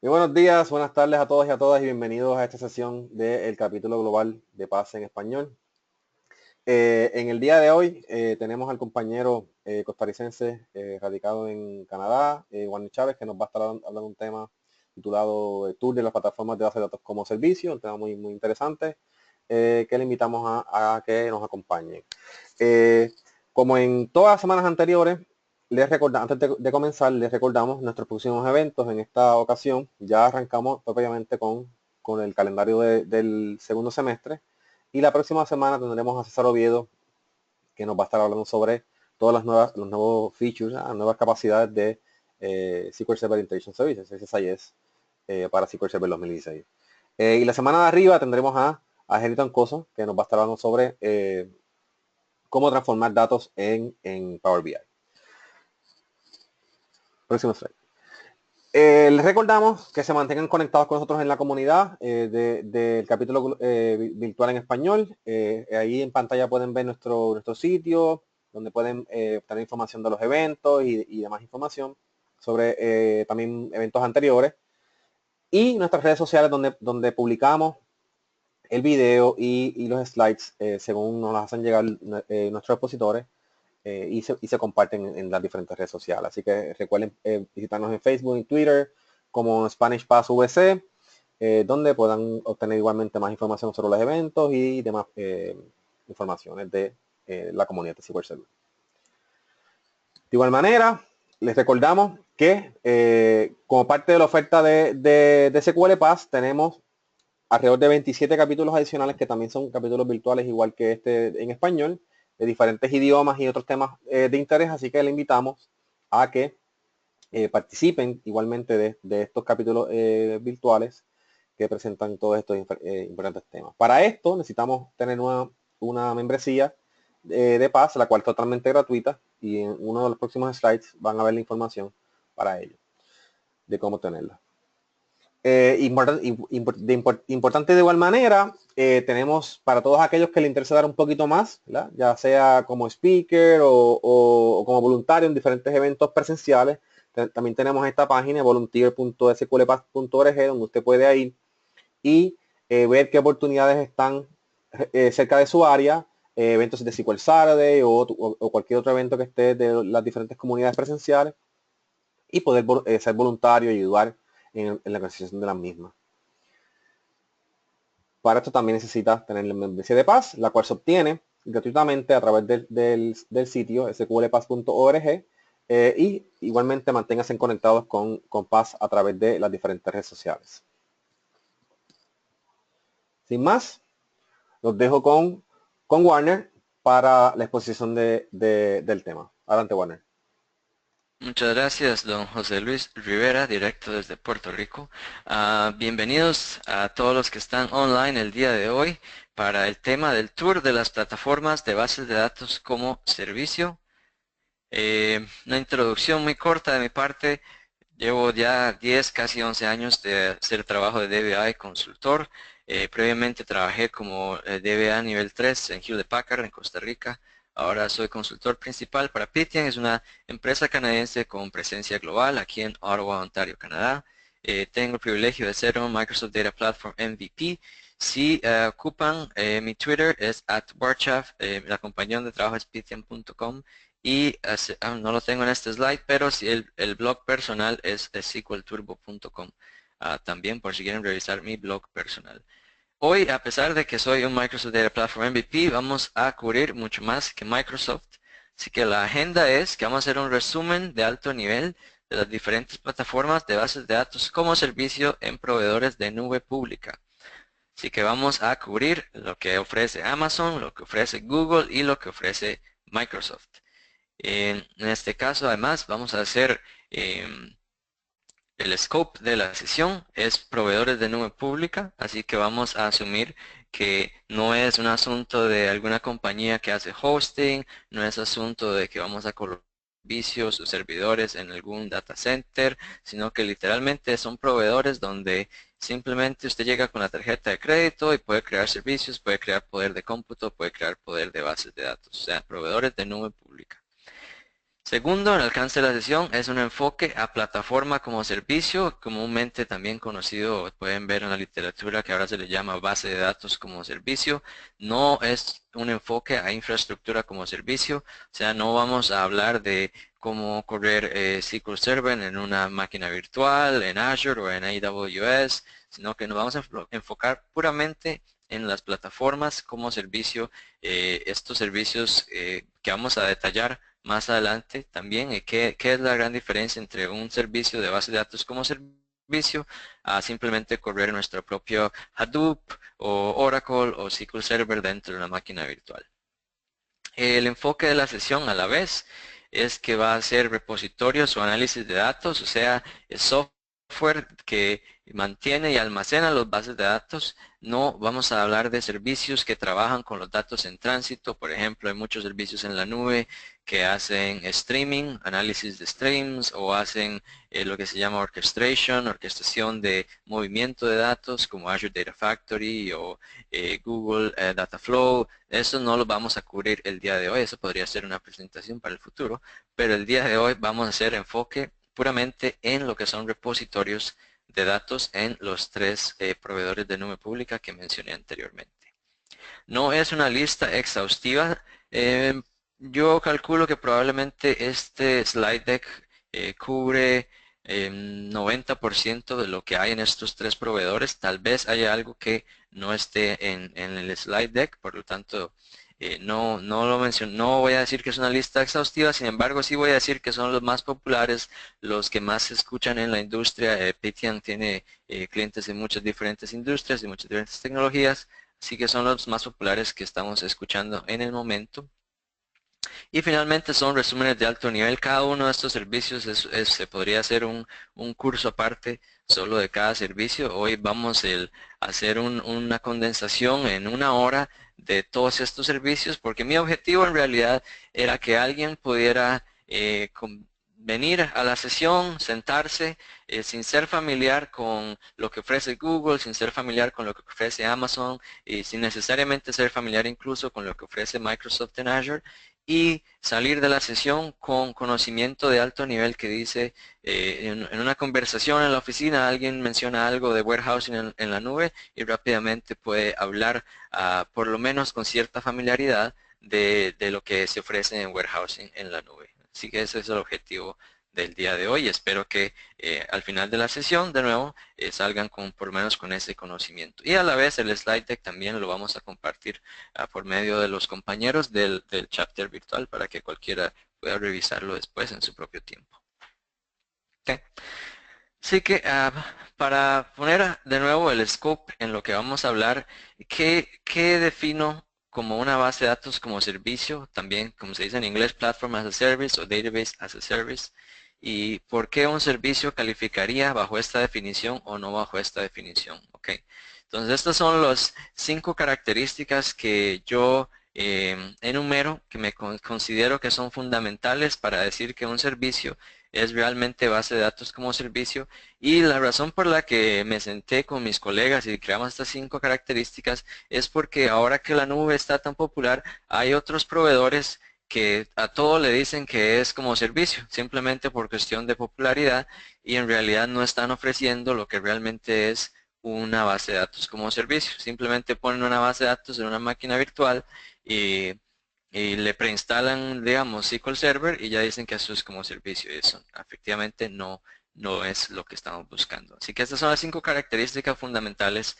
Muy buenos días, buenas tardes a todos y a todas y bienvenidos a esta sesión del capítulo global de Paz en Español. En el día de hoy tenemos al compañero costarricense radicado en Canadá, Juan Chávez, que nos va a estar hablando de un tema titulado Tour de las plataformas de base de datos como servicio, un tema muy interesante, que le invitamos a que nos acompañe. Como en todas las semanas anteriores, antes de comenzar, les recordamos nuestros próximos eventos. En esta ocasión ya arrancamos propiamente con el calendario del segundo semestre y la próxima semana tendremos a César Oviedo, que nos va a estar hablando sobre todas los nuevos features, las nuevas capacidades de SQL Server Integration Services, SSIS, para SQL Server 2016. Y la semana de arriba tendremos a Geriton Coso, que nos va a estar hablando sobre cómo transformar datos en Power BI. Próximo slide. Les recordamos que se mantengan conectados con nosotros en la comunidad del capítulo virtual en español. Ahí en pantalla pueden ver nuestro sitio, donde pueden obtener información de los eventos y demás información sobre también eventos anteriores. Y nuestras redes sociales donde publicamos el video y los slides según nos las hacen llegar nuestros expositores. Y se comparten en las diferentes redes sociales. Así que recuerden visitarnos en Facebook y Twitter como Spanish Pass VC, donde puedan obtener igualmente más información sobre los eventos y demás informaciones de la comunidad de SQL Server. De igual manera, les recordamos que como parte de la oferta de SQL Pass tenemos alrededor de 27 capítulos adicionales que también son capítulos virtuales igual que este en español, de diferentes idiomas y otros temas de interés, así que le invitamos a que participen igualmente de estos capítulos virtuales que presentan todos estos importantes temas. Para esto necesitamos tener una membresía de Paz, la cual es totalmente gratuita, y en uno de los próximos slides van a ver la información para ello, de cómo tenerla. Importante de igual manera, tenemos para todos aquellos que les interesa dar un poquito más, ¿verdad? Ya sea como speaker o como voluntario en diferentes eventos presenciales. También tenemos esta página volunteer.sqlpass.org donde usted puede ir y ver qué oportunidades están cerca de su área, eventos de SQL Saturday o cualquier otro evento que esté de las diferentes comunidades presenciales y poder ser voluntario y ayudar en la organización de las mismas. Para esto también necesitas tener la membresía de Paz, la cual se obtiene gratuitamente a través del sitio sqlpass.org y igualmente manténganse conectados con Paz a través de las diferentes redes sociales. Sin más, los dejo con Warner para la exposición del tema. Adelante, Warner. Muchas gracias, don José Luis Rivera, directo desde Puerto Rico. Bienvenidos a todos los que están online el día de hoy para el tema del tour de las plataformas de bases de datos como servicio. Una introducción muy corta de mi parte. Llevo ya 10, casi 11 años de hacer trabajo de DBA y consultor. Previamente trabajé como DBA nivel 3 en Hewlett Packard en Costa Rica. Ahora soy consultor principal para Pitian, es una empresa canadiense con presencia global aquí en Ottawa, Ontario, Canadá. Tengo el privilegio de ser un Microsoft Data Platform MVP. Si ocupan, mi Twitter es @barchav, la compañía de trabajo es pitian.com y no lo tengo en este slide, pero si el blog personal es sqlturbo.com. También por si quieren revisar mi blog personal. Hoy, a pesar de que soy un Microsoft Data Platform MVP, vamos a cubrir mucho más que Microsoft. Así que la agenda es que vamos a hacer un resumen de alto nivel de las diferentes plataformas de bases de datos como servicio en proveedores de nube pública. Así que vamos a cubrir lo que ofrece Amazon, lo que ofrece Google y lo que ofrece Microsoft. En este caso, además, vamos a hacer el scope de la sesión es proveedores de nube pública, así que vamos a asumir que no es un asunto de alguna compañía que hace hosting, no es asunto de que vamos a colocar servicios o servidores en algún data center, sino que literalmente son proveedores donde simplemente usted llega con la tarjeta de crédito y puede crear servicios, puede crear poder de cómputo, puede crear poder de bases de datos, o sea, proveedores de nube pública. Segundo, el alcance de la sesión es un enfoque a plataforma como servicio, comúnmente también conocido, pueden ver en la literatura que ahora se le llama base de datos como servicio. No es un enfoque a infraestructura como servicio, o sea, no vamos a hablar de cómo correr SQL Server en una máquina virtual, en Azure o en AWS, sino que nos vamos a enfocar puramente en las plataformas como servicio, estos servicios que vamos a detallar más adelante también qué es la gran diferencia entre un servicio de base de datos como servicio a simplemente correr nuestro propio Hadoop o Oracle o SQL Server dentro de una máquina virtual. El enfoque de la sesión a la vez es que va a ser repositorios o análisis de datos, o sea, es software que mantiene y almacena los bases de datos. No vamos a hablar de servicios que trabajan con los datos en tránsito. Por ejemplo, hay muchos servicios en la nube que hacen streaming, análisis de streams o hacen lo que se llama orquestación de movimiento de datos como Azure Data Factory o Google Data Flow. Eso no lo vamos a cubrir el día de hoy, eso podría ser una presentación para el futuro, pero el día de hoy vamos a hacer enfoque puramente en lo que son repositorios de datos en los tres proveedores de nube pública que mencioné anteriormente. No es una lista exhaustiva. Yo calculo que probablemente este slide deck cubre 90% de lo que hay en estos tres proveedores. Tal vez haya algo que no esté en el slide deck, por lo tanto no lo menciono, no voy a decir que es una lista exhaustiva, sin embargo sí voy a decir que son los más populares, los que más se escuchan en la industria. Pitian tiene clientes en muchas diferentes industrias y muchas diferentes tecnologías. Así que son los más populares que estamos escuchando en el momento. Y finalmente son resúmenes de alto nivel. Cada uno de estos servicios se podría hacer un curso aparte solo de cada servicio. Hoy vamos a hacer una condensación en una hora de todos estos servicios porque mi objetivo en realidad era que alguien pudiera venir a la sesión, sentarse sin ser familiar con lo que ofrece Google, sin ser familiar con lo que ofrece Amazon y sin necesariamente ser familiar incluso con lo que ofrece Microsoft en Azure y salir de la sesión con conocimiento de alto nivel que dice en una conversación en la oficina alguien menciona algo de warehousing en la nube y rápidamente puede hablar por lo menos con cierta familiaridad de lo que se ofrece en warehousing en la nube. Así que ese es el objetivo del día de hoy. Espero que al final de la sesión, de nuevo, salgan por lo menos con ese conocimiento. Y a la vez el slide deck también lo vamos a compartir por medio de los compañeros del chapter virtual para que cualquiera pueda revisarlo después en su propio tiempo. Okay. Así que para poner de nuevo el scope en lo que vamos a hablar, ¿qué defino como una base de datos como servicio? También, como se dice en inglés, Platform as a Service o Database as a Service. ¿Y por qué un servicio calificaría bajo esta definición o no bajo esta definición? Okay. Entonces, estas son las 5 características que yo enumero, que me considero que son fundamentales para decir que un servicio es realmente base de datos como servicio, y la razón por la que me senté con mis colegas y creamos estas 5 características es porque ahora que la nube está tan popular, hay otros proveedores que a todo le dicen que es como servicio, simplemente por cuestión de popularidad, y en realidad no están ofreciendo lo que realmente es una base de datos como servicio. Simplemente ponen una base de datos en una máquina virtual y le preinstalan, digamos, SQL Server y ya dicen que eso es como servicio. Y eso efectivamente no es lo que estamos buscando. Así que estas son las 5 características fundamentales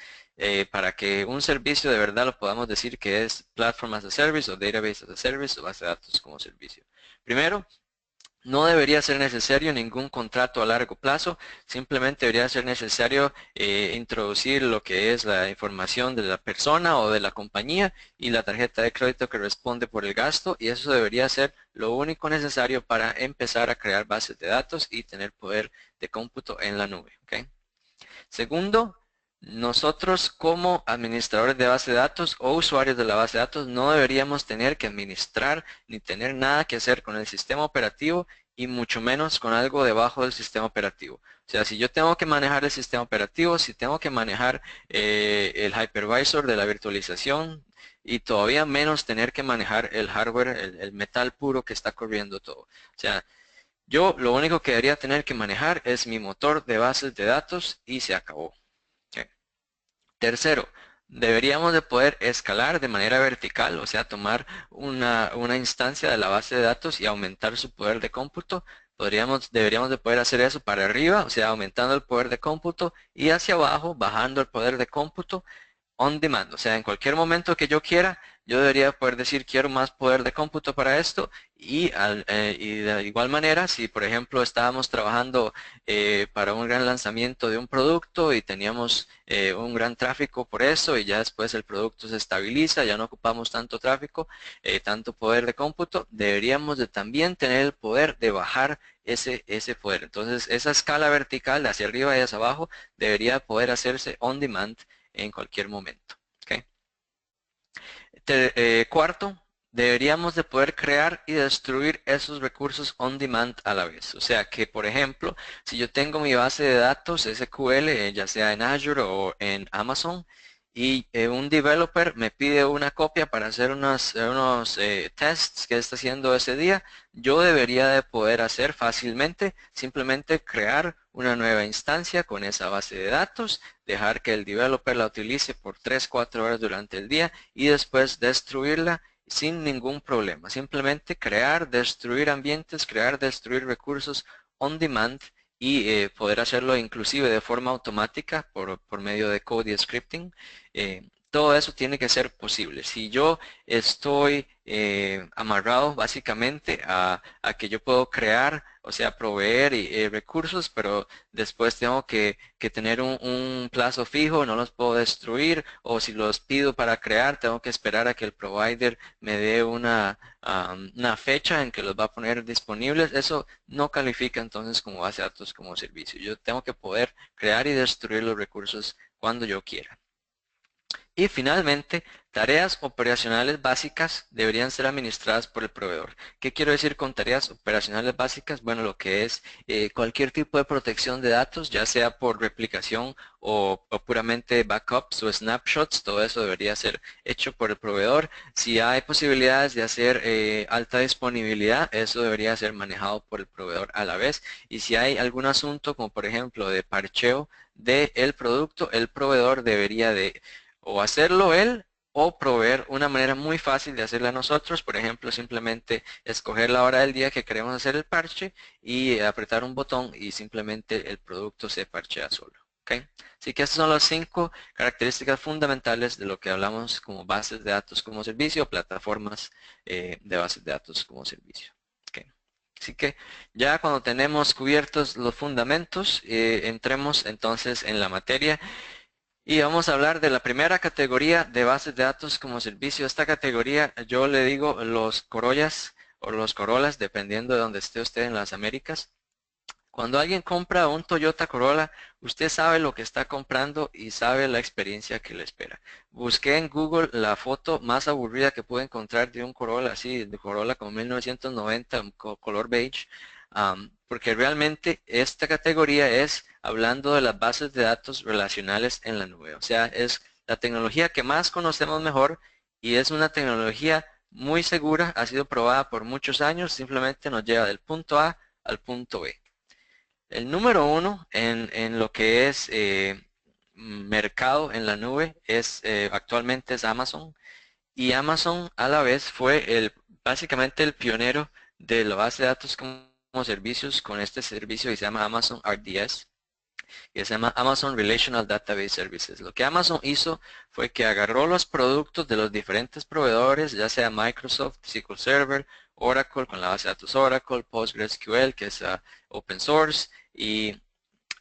para que un servicio de verdad lo podamos decir que es Platform as a Service o Database as a Service o base de datos como servicio. Primero, no debería ser necesario ningún contrato a largo plazo, simplemente debería ser necesario introducir lo que es la información de la persona o de la compañía y la tarjeta de crédito que responde por el gasto, y eso debería ser lo único necesario para empezar a crear bases de datos y tener poder de cómputo en la nube. ¿Okay? Segundo, nosotros como administradores de base de datos o usuarios de la base de datos no deberíamos tener que administrar ni tener nada que hacer con el sistema operativo y mucho menos con algo debajo del sistema operativo. O sea, si yo tengo que manejar el sistema operativo, si tengo que manejar el hypervisor de la virtualización, y todavía menos tener que manejar el hardware, el metal puro que está corriendo todo. O sea, yo lo único que debería tener que manejar es mi motor de bases de datos y se acabó. Ok. Tercero, deberíamos de poder escalar de manera vertical, o sea, tomar una instancia de la base de datos y aumentar su poder de cómputo. Deberíamos de poder hacer eso para arriba, o sea, aumentando el poder de cómputo y hacia abajo, bajando el poder de cómputo on demand, o sea, en cualquier momento que yo quiera, yo debería poder decir quiero más poder de cómputo para esto y de igual manera, si por ejemplo estábamos trabajando para un gran lanzamiento de un producto y teníamos un gran tráfico por eso y ya después el producto se estabiliza, ya no ocupamos tanto tráfico, tanto poder de cómputo, deberíamos de también tener el poder de bajar ese poder. Entonces, esa escala vertical de hacia arriba y hacia abajo debería poder hacerse on demand en cualquier momento. ¿Ok? Cuarto, deberíamos de poder crear y destruir esos recursos on demand a la vez. O sea que, por ejemplo, si yo tengo mi base de datos SQL, ya sea en Azure o en Amazon, y un developer me pide una copia para hacer unos tests que está haciendo ese día, yo debería de poder hacer fácilmente, simplemente crear una nueva instancia con esa base de datos, dejar que el developer la utilice por 3-4 horas durante el día y después destruirla sin ningún problema. Simplemente crear, destruir ambientes, crear, destruir recursos on demand y poder hacerlo inclusive de forma automática por medio de code y scripting. Todo eso tiene que ser posible. Si yo estoy amarrado básicamente a que yo puedo crear, o sea, proveer recursos, pero después tengo que tener un plazo fijo, no los puedo destruir, o si los pido para crear, tengo que esperar a que el provider me dé una fecha en que los va a poner disponibles. Eso no califica entonces como base de datos como servicio. Yo tengo que poder crear y destruir los recursos cuando yo quiera. Y finalmente, tareas operacionales básicas deberían ser administradas por el proveedor. ¿Qué quiero decir con tareas operacionales básicas? Bueno, lo que es cualquier tipo de protección de datos, ya sea por replicación o puramente backups o snapshots, todo eso debería ser hecho por el proveedor. Si hay posibilidades de hacer alta disponibilidad, eso debería ser manejado por el proveedor a la vez. Y si hay algún asunto, como por ejemplo de parcheo del producto, el proveedor debería de o hacerlo él o proveer una manera muy fácil de hacerla nosotros. Por ejemplo, simplemente escoger la hora del día que queremos hacer el parche y apretar un botón y simplemente el producto se parchea solo. ¿Ok? Así que estas son las 5 características fundamentales de lo que hablamos como bases de datos como servicio, plataformas de bases de datos como servicio. ¿Ok? Así que ya cuando tenemos cubiertos los fundamentos, entremos entonces en la materia. Y vamos a hablar de la primera categoría de bases de datos como servicio. Esta categoría yo le digo los Corollas o los Corollas, dependiendo de donde esté usted en las Américas. Cuando alguien compra un Toyota Corolla, usted sabe lo que está comprando y sabe la experiencia que le espera. Busqué en Google la foto más aburrida que pude encontrar de un Corolla así, de Corolla como 1990, color beige, porque realmente esta categoría es hablando de las bases de datos relacionales en la nube. O sea, es la tecnología que más conocemos mejor y es una tecnología muy segura, ha sido probada por muchos años, simplemente nos lleva del punto A al punto B. El número uno en lo que es mercado en la nube actualmente es Amazon y Amazon a la vez fue básicamente el pionero de la base de datos como servicios con este servicio que se llama Amazon RDS, que se llama Amazon Relational Database Services. Lo que Amazon hizo fue que agarró los productos de los diferentes proveedores, ya sea Microsoft, SQL Server, Oracle con la base de datos Oracle, PostgreSQL, que es open source, y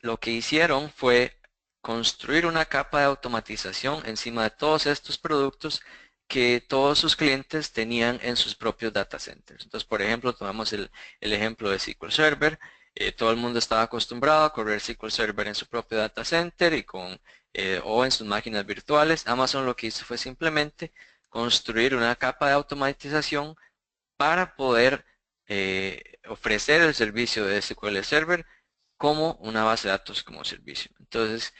lo que hicieron fue construir una capa de automatización encima de todos estos productos que todos sus clientes tenían en sus propios data centers. Entonces, por ejemplo, tomamos el ejemplo de SQL Server. Todo el mundo estaba acostumbrado a correr SQL Server en su propio data center o en sus máquinas virtuales. Amazon lo que hizo fue simplemente construir una capa de automatización para poder ofrecer el servicio de SQL Server como una base de datos como servicio. Entonces,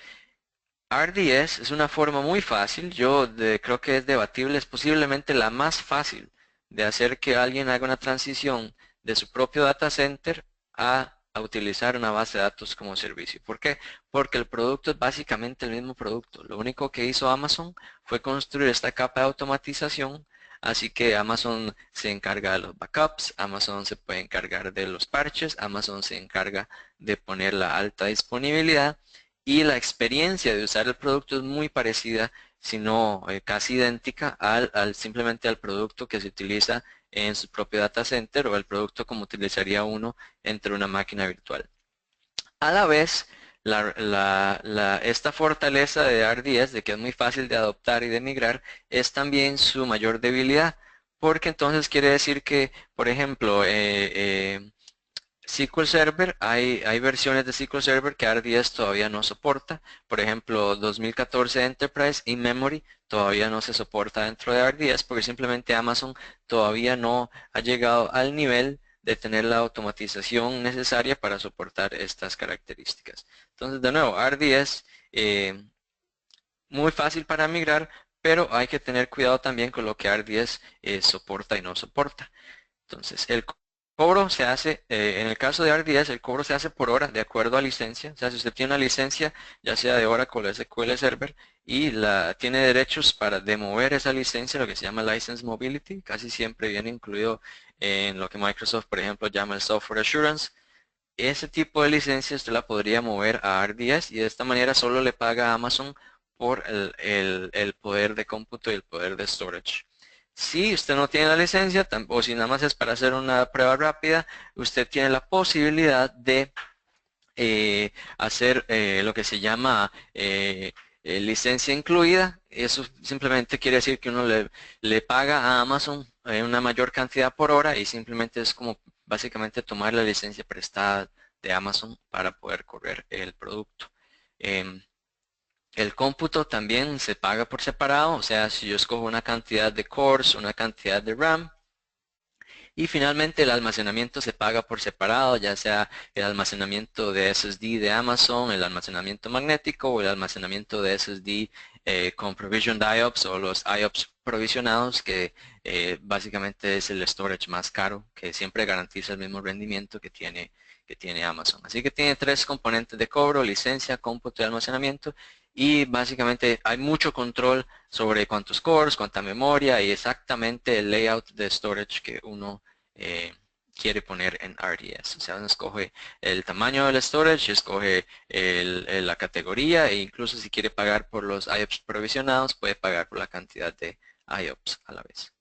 RDS es una forma muy fácil, creo que es debatible, es posiblemente la más fácil de hacer que alguien haga una transición de su propio data center a utilizar una base de datos como servicio. ¿Por qué? Porque el producto es básicamente el mismo producto. Lo único que hizo Amazon fue construir esta capa de automatización, así que Amazon se encarga de los backups, Amazon se puede encargar de los parches, Amazon se encarga de poner la alta disponibilidad y la experiencia de usar el producto es muy parecida, si no casi idéntica simplemente al producto que se utiliza en su propio data center o el producto como utilizaría uno entre una máquina virtual. A la vez, esta fortaleza de RDS, de que es muy fácil de adoptar y de migrar, es también su mayor debilidad, porque entonces quiere decir que, por ejemplo, SQL Server, hay versiones de SQL Server que RDS todavía no soporta. Por ejemplo, 2014 Enterprise y Memory todavía no se soporta dentro de RDS porque simplemente Amazon todavía no ha llegado al nivel de tener la automatización necesaria para soportar estas características. Entonces, de nuevo, RDS muy fácil para migrar, pero hay que tener cuidado también con lo que RDS soporta y no soporta. Entonces, el cobro se hace, en el caso de RDS, el cobro se hace por hora de acuerdo a licencia. O sea, si usted tiene una licencia, ya sea de Oracle o SQL Server, y tiene derechos de mover esa licencia, lo que se llama License Mobility, casi siempre viene incluido en lo que Microsoft, por ejemplo, llama el Software Assurance. Ese tipo de licencia usted la podría mover a RDS y de esta manera solo le paga a Amazon por el poder de cómputo y el poder de storage. Si usted no tiene la licencia, o si nada más es para hacer una prueba rápida, usted tiene la posibilidad de hacer lo que se llama licencia incluida. Eso simplemente quiere decir que uno le paga a Amazon una mayor cantidad por hora y simplemente es como básicamente tomar la licencia prestada de Amazon para poder correr el producto. Em, el cómputo también se paga por separado, o sea, si yo escojo una cantidad de cores, una cantidad de RAM, y finalmente el almacenamiento se paga por separado, ya sea el almacenamiento de SSD de Amazon, el almacenamiento magnético o el almacenamiento de SSD con Provisioned IOPS o los IOPS provisionados, que básicamente es el storage más caro, que siempre garantiza el mismo rendimiento que tiene Amazon. Así que tiene tres componentes de cobro: licencia, cómputo y almacenamiento. Y básicamente hay mucho control sobre cuántos cores, cuánta memoria y exactamente el layout de storage que uno quiere poner en RDS. O sea, uno escoge el tamaño del storage, escoge la categoría e incluso si quiere pagar por los IOPS provisionados, puede pagar por la cantidad de IOPS a la vez.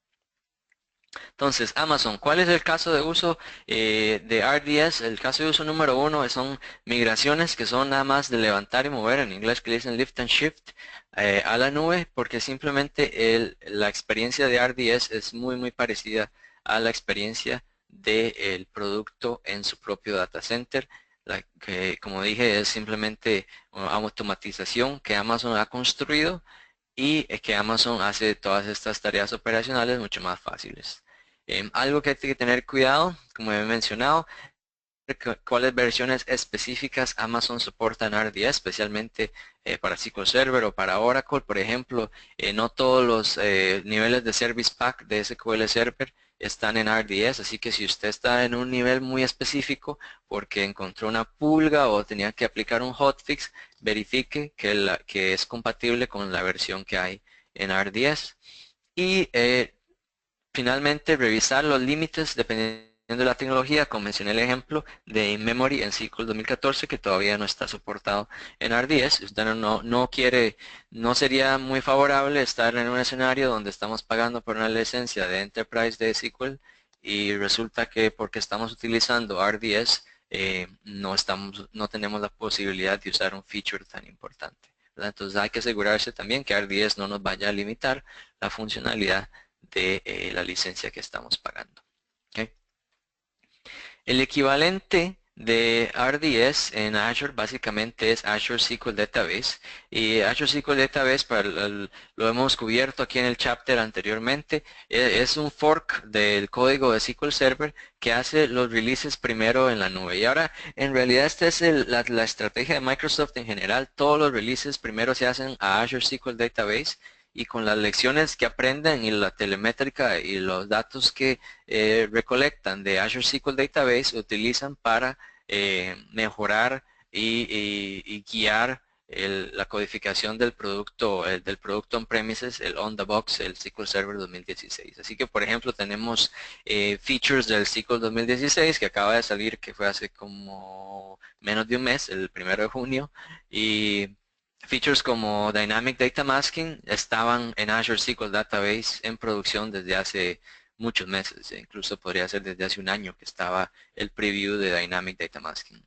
Entonces, Amazon, ¿cuál es el caso de uso de RDS? El caso de uso número uno son migraciones que son nada más de levantar y mover, en inglés que le dicen lift and shift, a la nube, porque simplemente la experiencia de RDS es muy parecida a la experiencia del producto en su propio data center. Que, como dije, es simplemente una automatización que Amazon ha construido y que Amazon hace todas estas tareas operacionales mucho más fáciles. Algo que hay que tener cuidado, como he mencionado, cuáles versiones específicas Amazon soporta en RDS, especialmente para SQL Server o para Oracle. Por ejemplo, no todos los niveles de Service Pack de SQL Server están en RDS, así que si usted está en un nivel muy específico porque encontró una pulga o tenía que aplicar un hotfix, verifique que es compatible con la versión que hay en RDS. Y finalmente, revisar los límites dependiendo de la tecnología. Como mencioné el ejemplo de In-Memory en SQL 2014 que todavía no está soportado en RDS. Si usted no quiere, no sería muy favorable estar en un escenario donde estamos pagando por una licencia de Enterprise de SQL y resulta que porque estamos utilizando RDS no tenemos la posibilidad de usar un feature tan importante, ¿verdad? Entonces hay que asegurarse también que RDS no nos vaya a limitar la funcionalidad de la licencia que estamos pagando. ¿Okay? El equivalente de RDS en Azure básicamente es Azure SQL Database y Azure SQL Database lo hemos cubierto aquí en el chapter anteriormente. Es un fork del código de SQL Server que hace los releases primero en la nube. Y ahora en realidad esta es la estrategia de Microsoft en general. Todos los releases primero se hacen a Azure SQL Database y con las lecciones que aprenden y la telemétrica y los datos que recolectan de Azure SQL Database utilizan para mejorar y guiar la codificación del producto on-premises, el on-the-box, el SQL Server 2016. Así que, por ejemplo, tenemos features del SQL 2016 que acaba de salir, que fue hace como menos de un mes, el 1 de junio, y features como Dynamic Data Masking estaban en Azure SQL Database en producción desde hace muchos meses, incluso podría ser desde hace un año que estaba el preview de Dynamic Data Masking.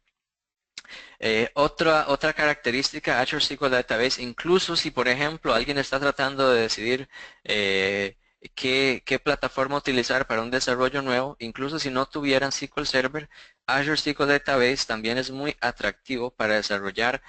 Otra característica Azure SQL Database, incluso si por ejemplo alguien está tratando de decidir qué plataforma utilizar para un desarrollo nuevo, incluso si no tuvieran SQL Server, Azure SQL Database también es muy atractivo para desarrollar.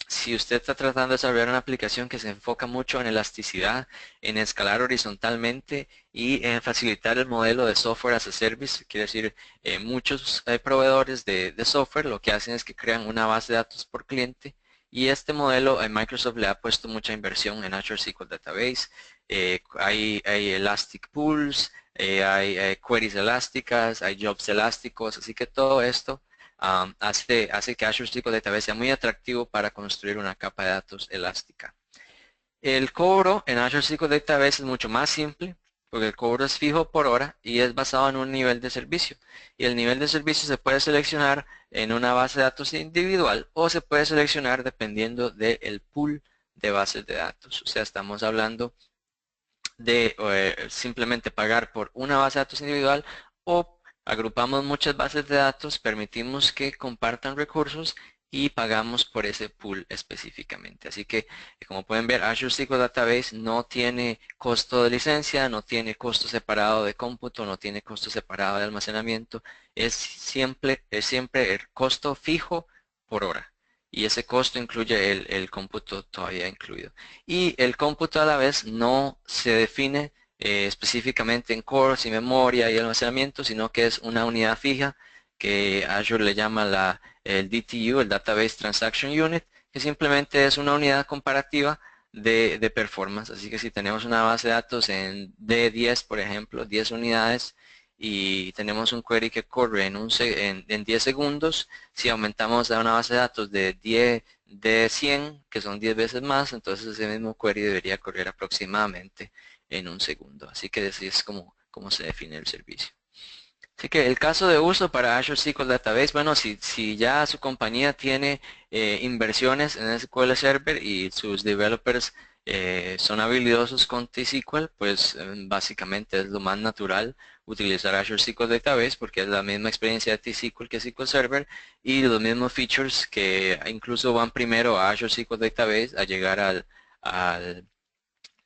Si usted está tratando de desarrollar una aplicación que se enfoca mucho en elasticidad, en escalar horizontalmente y en facilitar el modelo de software as a service, quiere decir, muchos proveedores de software lo que hacen es que crean una base de datos por cliente y este modelo Microsoft le ha puesto mucha inversión en Azure SQL Database. Hay Elastic Pools, hay queries elásticas, hay jobs elásticos, así que todo esto hace que Azure SQL Database sea muy atractivo para construir una capa de datos elástica. El cobro en Azure SQL Database es mucho más simple porque el cobro es fijo por hora y es basado en un nivel de servicio. Y el nivel de servicio se puede seleccionar en una base de datos individual o se puede seleccionar dependiendo del pool de bases de datos. O sea, estamos hablando de simplemente pagar por una base de datos individual o agrupamos muchas bases de datos, permitimos que compartan recursos y pagamos por ese pool específicamente. Así que, como pueden ver, Azure SQL Database no tiene costo de licencia, no tiene costo separado de cómputo, no tiene costo separado de almacenamiento. Es siempre el costo fijo por hora. Y ese costo incluye el cómputo todavía incluido. Y el cómputo a la vez no se define específicamente en cores y memoria y almacenamiento, sino que es una unidad fija que Azure le llama el DTU, el Database Transaction Unit, que simplemente es una unidad comparativa de performance. Así que si tenemos una base de datos en D10, por ejemplo, 10 unidades, y tenemos un query que corre en 10 segundos, si aumentamos a una base de datos de 100, que son 10 veces más, entonces ese mismo query debería correr aproximadamente en un segundo. Así que así es como se define el servicio. Así que el caso de uso para Azure SQL Database, bueno, si ya su compañía tiene inversiones en SQL Server y sus developers son habilidosos con T-SQL, pues básicamente es lo más natural utilizar Azure SQL Database porque es la misma experiencia de T-SQL que SQL Server y los mismos features que incluso van primero a Azure SQL Database a llegar al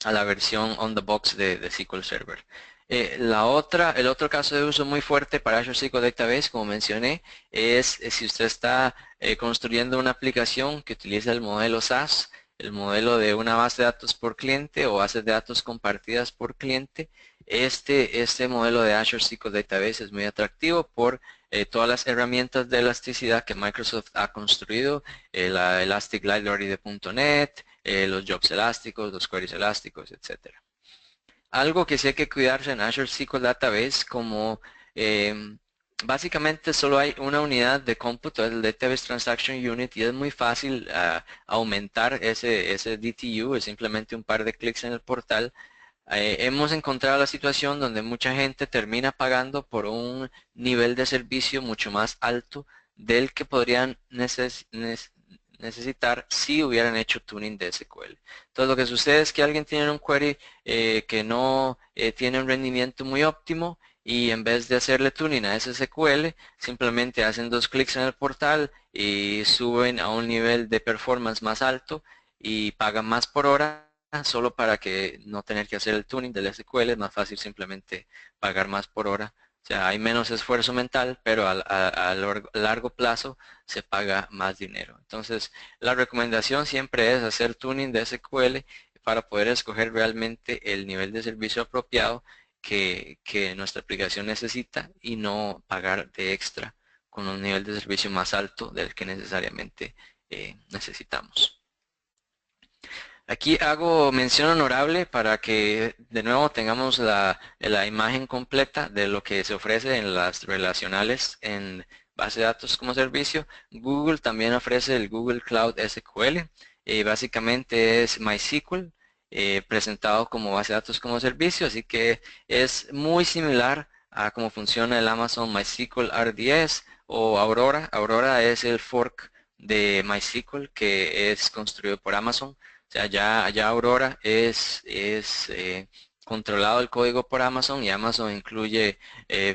a la versión on the box de SQL Server. El otro caso de uso muy fuerte para Azure SQL Database, como mencioné, es si usted está construyendo una aplicación que utiliza el modelo SAS, el modelo de una base de datos por cliente o bases de datos compartidas por cliente. Este modelo de Azure SQL Database es muy atractivo por todas las herramientas de elasticidad que Microsoft ha construido, la Elastic Library de .NET, los jobs elásticos, los queries elásticos, etcétera. Algo que sí hay que cuidarse en Azure SQL Database, como básicamente solo hay una unidad de cómputo, el Database Transaction Unit, y es muy fácil aumentar ese DTU, es simplemente un par de clics en el portal. Hemos encontrado la situación donde mucha gente termina pagando por un nivel de servicio mucho más alto del que podrían necesitar si hubieran hecho tuning de SQL. Entonces lo que sucede es que alguien tiene un query que no tiene un rendimiento muy óptimo y en vez de hacerle tuning a ese SQL, simplemente hacen dos clics en el portal y suben a un nivel de performance más alto y pagan más por hora solo para que no tener que hacer el tuning del SQL. Es más fácil simplemente pagar más por hora O sea, hay menos esfuerzo mental, pero largo plazo se paga más dinero. Entonces, la recomendación siempre es hacer tuning de SQL para poder escoger realmente el nivel de servicio apropiado que nuestra aplicación necesita y no pagar de extra con un nivel de servicio más alto del que necesariamente necesitamos. Aquí hago mención honorable para que de nuevo tengamos la imagen completa de lo que se ofrece en las relacionales en base de datos como servicio. Google también ofrece el Google Cloud SQL. Básicamente es MySQL presentado como base de datos como servicio, así que es muy similar a cómo funciona el Amazon MySQL RDS o Aurora. Aurora es el fork de MySQL que es construido por Amazon. O sea, ya Aurora es controlado el código por Amazon y Amazon incluye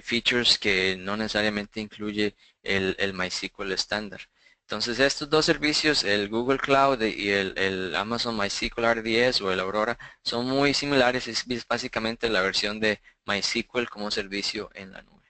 features que no necesariamente incluye el MySQL estándar. Entonces estos dos servicios, el Google Cloud y el Amazon MySQL RDS o el Aurora, son muy similares, es básicamente la versión de MySQL como servicio en la nube.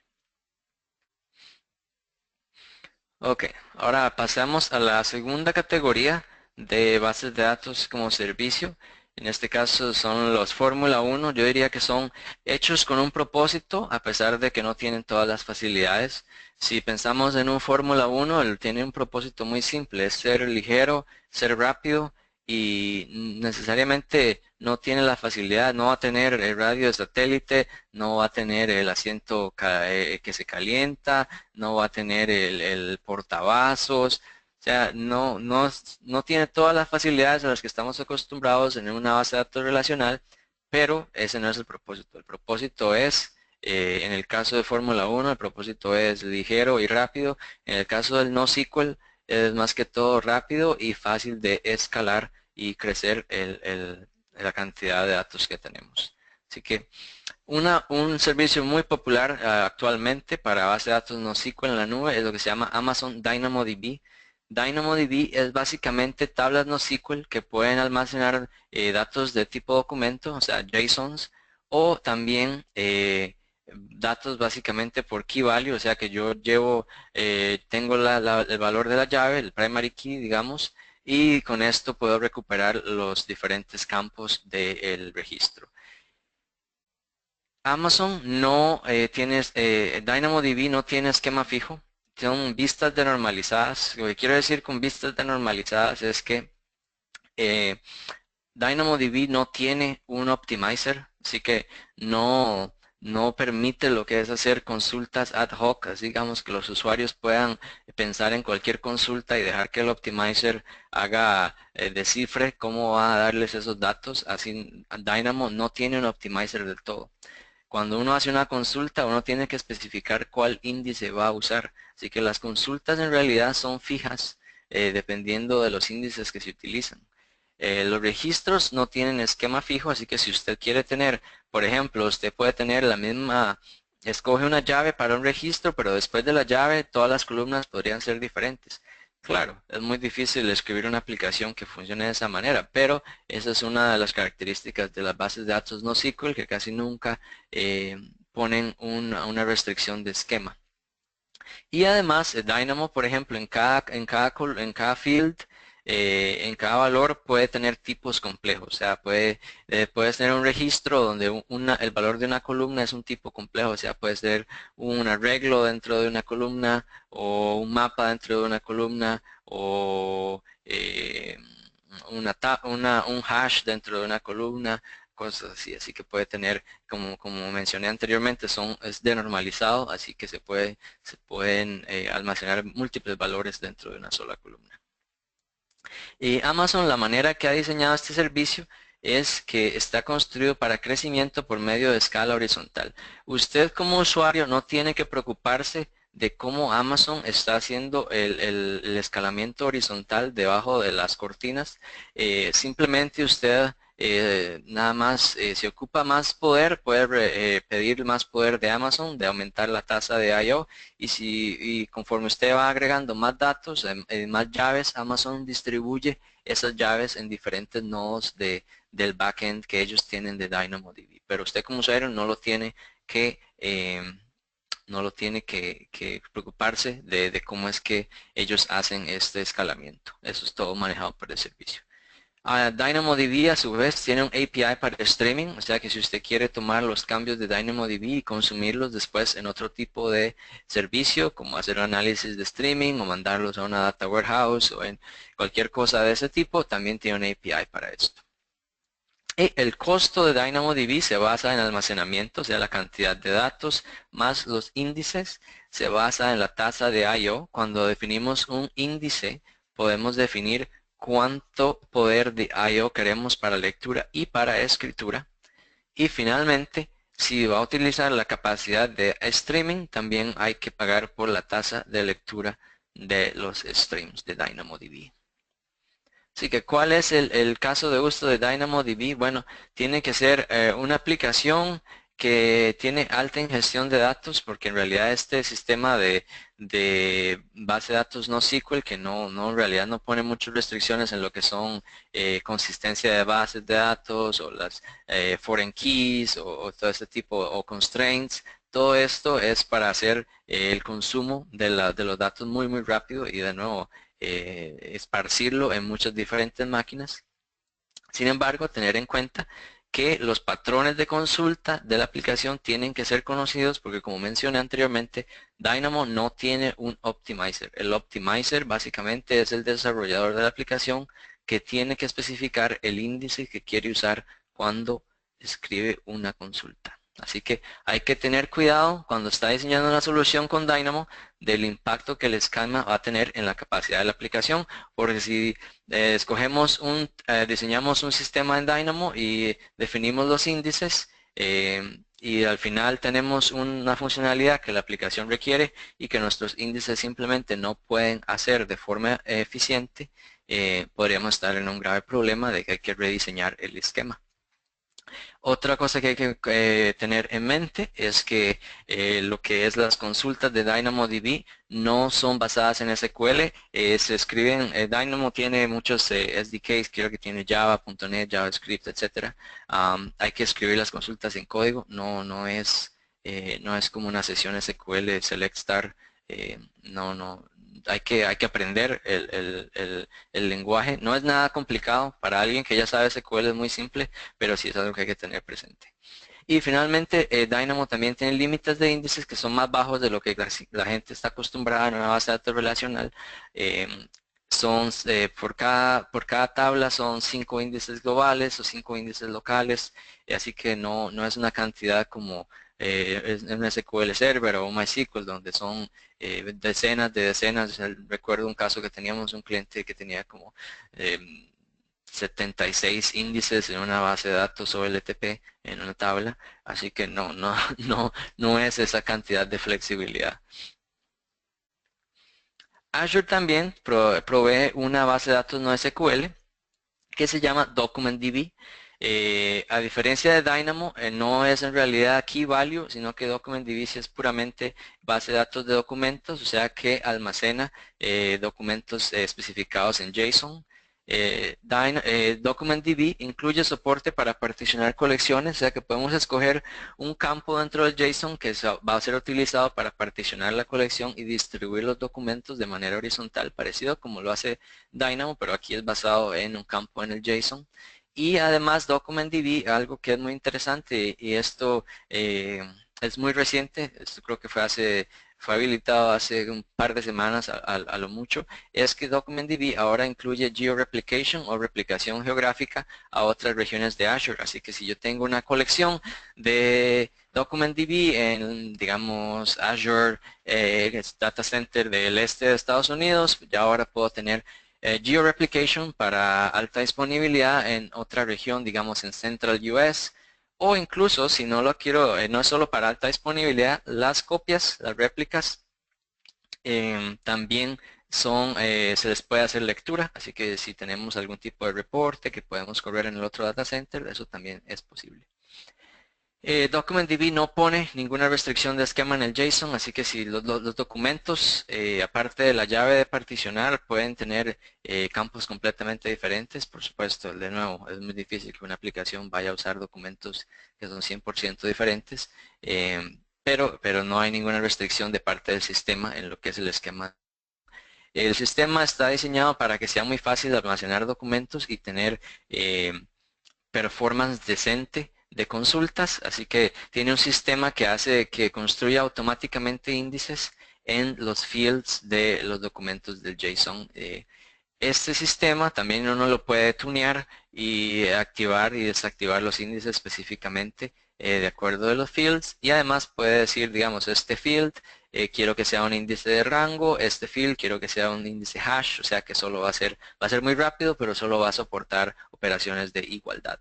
Ok, ahora pasamos a la segunda categoría de bases de datos como servicio. En este caso son los Fórmula 1. Yo diría que son hechos con un propósito, a pesar de que no tienen todas las facilidades. Si pensamos en un Fórmula 1, él tiene un propósito muy simple, es ser ligero, ser rápido y necesariamente no tiene la facilidad, no va a tener el radio de satélite, no va a tener el asiento que se calienta, no va a tener el portavasos, o sea, no tiene todas las facilidades a las que estamos acostumbrados en una base de datos relacional, pero ese no es el propósito. El propósito es, en el caso de Fórmula 1, el propósito es ligero y rápido. En el caso del NoSQL, es más que todo rápido y fácil de escalar y crecer la cantidad de datos que tenemos. Así que un servicio muy popular actualmente para base de datos NoSQL en la nube es lo que se llama Amazon DynamoDB. DynamoDB es básicamente tablas NoSQL que pueden almacenar datos de tipo documento, o sea, JSONs, o también datos básicamente por key value, o sea que yo tengo el valor de la llave, el primary key, digamos, y con esto puedo recuperar los diferentes campos del registro. Amazon no DynamoDB no tiene esquema fijo, son vistas denormalizadas. Lo que quiero decir con vistas denormalizadas es que eh, DynamoDB no tiene un optimizer, así que no permite lo que es hacer consultas ad hoc, así digamos que los usuarios puedan pensar en cualquier consulta y dejar que el optimizer haga, descifre cómo va a darles esos datos. Así Dynamo no tiene un optimizer del todo. Cuando uno hace una consulta, uno tiene que especificar cuál índice va a usar. Así que las consultas en realidad son fijas dependiendo de los índices que se utilizan. Los registros no tienen esquema fijo, así que si usted quiere tener, por ejemplo, usted puede tener la misma, escoge una llave para un registro, pero después de la llave todas las columnas podrían ser diferentes. Claro, es muy difícil escribir una aplicación que funcione de esa manera, pero esa es una de las características de las bases de datos NoSQL que casi nunca ponen una restricción de esquema. Y además, Dynamo, por ejemplo, en cada field, en cada valor puede tener tipos complejos. O sea, puedes tener un registro donde el valor de una columna es un tipo complejo. O sea, puede ser un arreglo dentro de una columna o un mapa dentro de una columna o un hash dentro de una columna, cosas así. Así que puede tener, como mencioné anteriormente, es denormalizado, así que se pueden almacenar múltiples valores dentro de una sola columna. Y Amazon, la manera que ha diseñado este servicio es que está construido para crecimiento por medio de escala horizontal. Usted como usuario no tiene que preocuparse de cómo Amazon está haciendo el escalamiento horizontal debajo de las cortinas. Simplemente usted nada más si ocupa más poder, puede pedir más poder de Amazon, de aumentar la tasa de I/O y conforme usted va agregando más datos, más llaves, Amazon distribuye esas llaves en diferentes nodos del backend que ellos tienen de DynamoDB. Pero usted como usuario no lo tiene que no lo tiene que preocuparse de cómo es que ellos hacen este escalamiento. Eso es todo manejado por el servicio. DynamoDB a su vez tiene un API para streaming, o sea que si usted quiere tomar los cambios de DynamoDB y consumirlos después en otro tipo de servicio, como hacer análisis de streaming o mandarlos a una data warehouse o en cualquier cosa de ese tipo, también tiene un API para esto. Y el costo de DynamoDB se basa en almacenamiento, o sea, la cantidad de datos más los índices, se basa en la tasa de I/O. Cuando definimos un índice, podemos definir cuánto poder de I/O queremos para lectura y para escritura. Y finalmente, si va a utilizar la capacidad de streaming, también hay que pagar por la tasa de lectura de los streams de DynamoDB. Así que, ¿cuál es el caso de uso de DynamoDB? Bueno, tiene que ser una aplicación que tiene alta ingestión de datos, porque en realidad este sistema de base de datos no SQL, que en realidad no pone muchas restricciones en lo que son consistencia de bases de datos o las foreign keys o todo este tipo, o constraints. Todo esto es para hacer el consumo de los datos muy, muy rápido y de nuevo esparcirlo en muchas diferentes máquinas. Sin embargo, tener en cuenta que los patrones de consulta de la aplicación tienen que ser conocidos porque, como mencioné anteriormente, Dynamo no tiene un optimizer. El optimizer básicamente es el desarrollador de la aplicación que tiene que especificar el índice que quiere usar cuando escribe una consulta. Así que hay que tener cuidado cuando está diseñando una solución con Dynamo del impacto que el esquema va a tener en la capacidad de la aplicación, porque si diseñamos un sistema en Dynamo y definimos los índices y al final tenemos una funcionalidad que la aplicación requiere y que nuestros índices simplemente no pueden hacer de forma eficiente, podríamos estar en un grave problema de que hay que rediseñar el esquema. Otra cosa que hay que tener en mente es que lo que es las consultas de DynamoDB no son basadas en SQL, se escriben, Dynamo tiene muchos SDKs, creo que tiene Java, .NET, JavaScript, etcétera. Hay que escribir las consultas en código, no es como una sesión SQL select star, no, hay que aprender el lenguaje. No es nada complicado, para alguien que ya sabe SQL es muy simple, pero sí es algo que hay que tener presente. Y finalmente, Dynamo también tiene límites de índices que son más bajos de lo que la gente está acostumbrada en una base de datos relacional. Por cada tabla son 5 índices globales o 5 índices locales, así que no es una cantidad como en un SQL Server o un MySQL donde son decenas de decenas. Recuerdo un caso que teníamos un cliente que tenía como 76 índices en una base de datos OLTP en una tabla, así que no es esa cantidad de flexibilidad. Azure también provee una base de datos no SQL que se llama DocumentDB. A diferencia de Dynamo, no es en realidad key value, sino que DocumentDB sí es puramente base de datos de documentos, o sea que almacena documentos especificados en JSON. DocumentDB incluye soporte para particionar colecciones, o sea que podemos escoger un campo dentro del JSON que va a ser utilizado para particionar la colección y distribuir los documentos de manera horizontal, parecido como lo hace Dynamo, pero aquí es basado en un campo en el JSON. Y además DocumentDB, algo que es muy interesante y esto es muy reciente, esto creo que fue habilitado hace un par de semanas a lo mucho, es que DocumentDB ahora incluye georeplication o replicación geográfica a otras regiones de Azure. Así que si yo tengo una colección de DocumentDB en, digamos, Azure Data Center del este de Estados Unidos, ya ahora puedo tener georeplication para alta disponibilidad en otra región, digamos en Central US, o incluso si no lo quiero, no es solo para alta disponibilidad, las copias, las réplicas, también se les puede hacer lectura, así que si tenemos algún tipo de reporte que podemos correr en el otro data center, eso también es posible. DocumentDB no pone ninguna restricción de esquema en el JSON, así que si los documentos, aparte de la llave de particionar, pueden tener campos completamente diferentes. Por supuesto, de nuevo, es muy difícil que una aplicación vaya a usar documentos que son 100% diferentes, pero no hay ninguna restricción de parte del sistema en lo que es el esquema. El sistema está diseñado para que sea muy fácil de almacenar documentos y tener performance decente de consultas, así que tiene un sistema que hace que construya automáticamente índices en los fields de los documentos del JSON. Este sistema también uno lo puede tunear y activar y desactivar los índices específicamente de acuerdo de los fields, y además puede decir, digamos, este field quiero que sea un índice de rango, este field quiero que sea un índice hash, o sea que solo va a ser muy rápido, pero solo va a soportar operaciones de igualdad.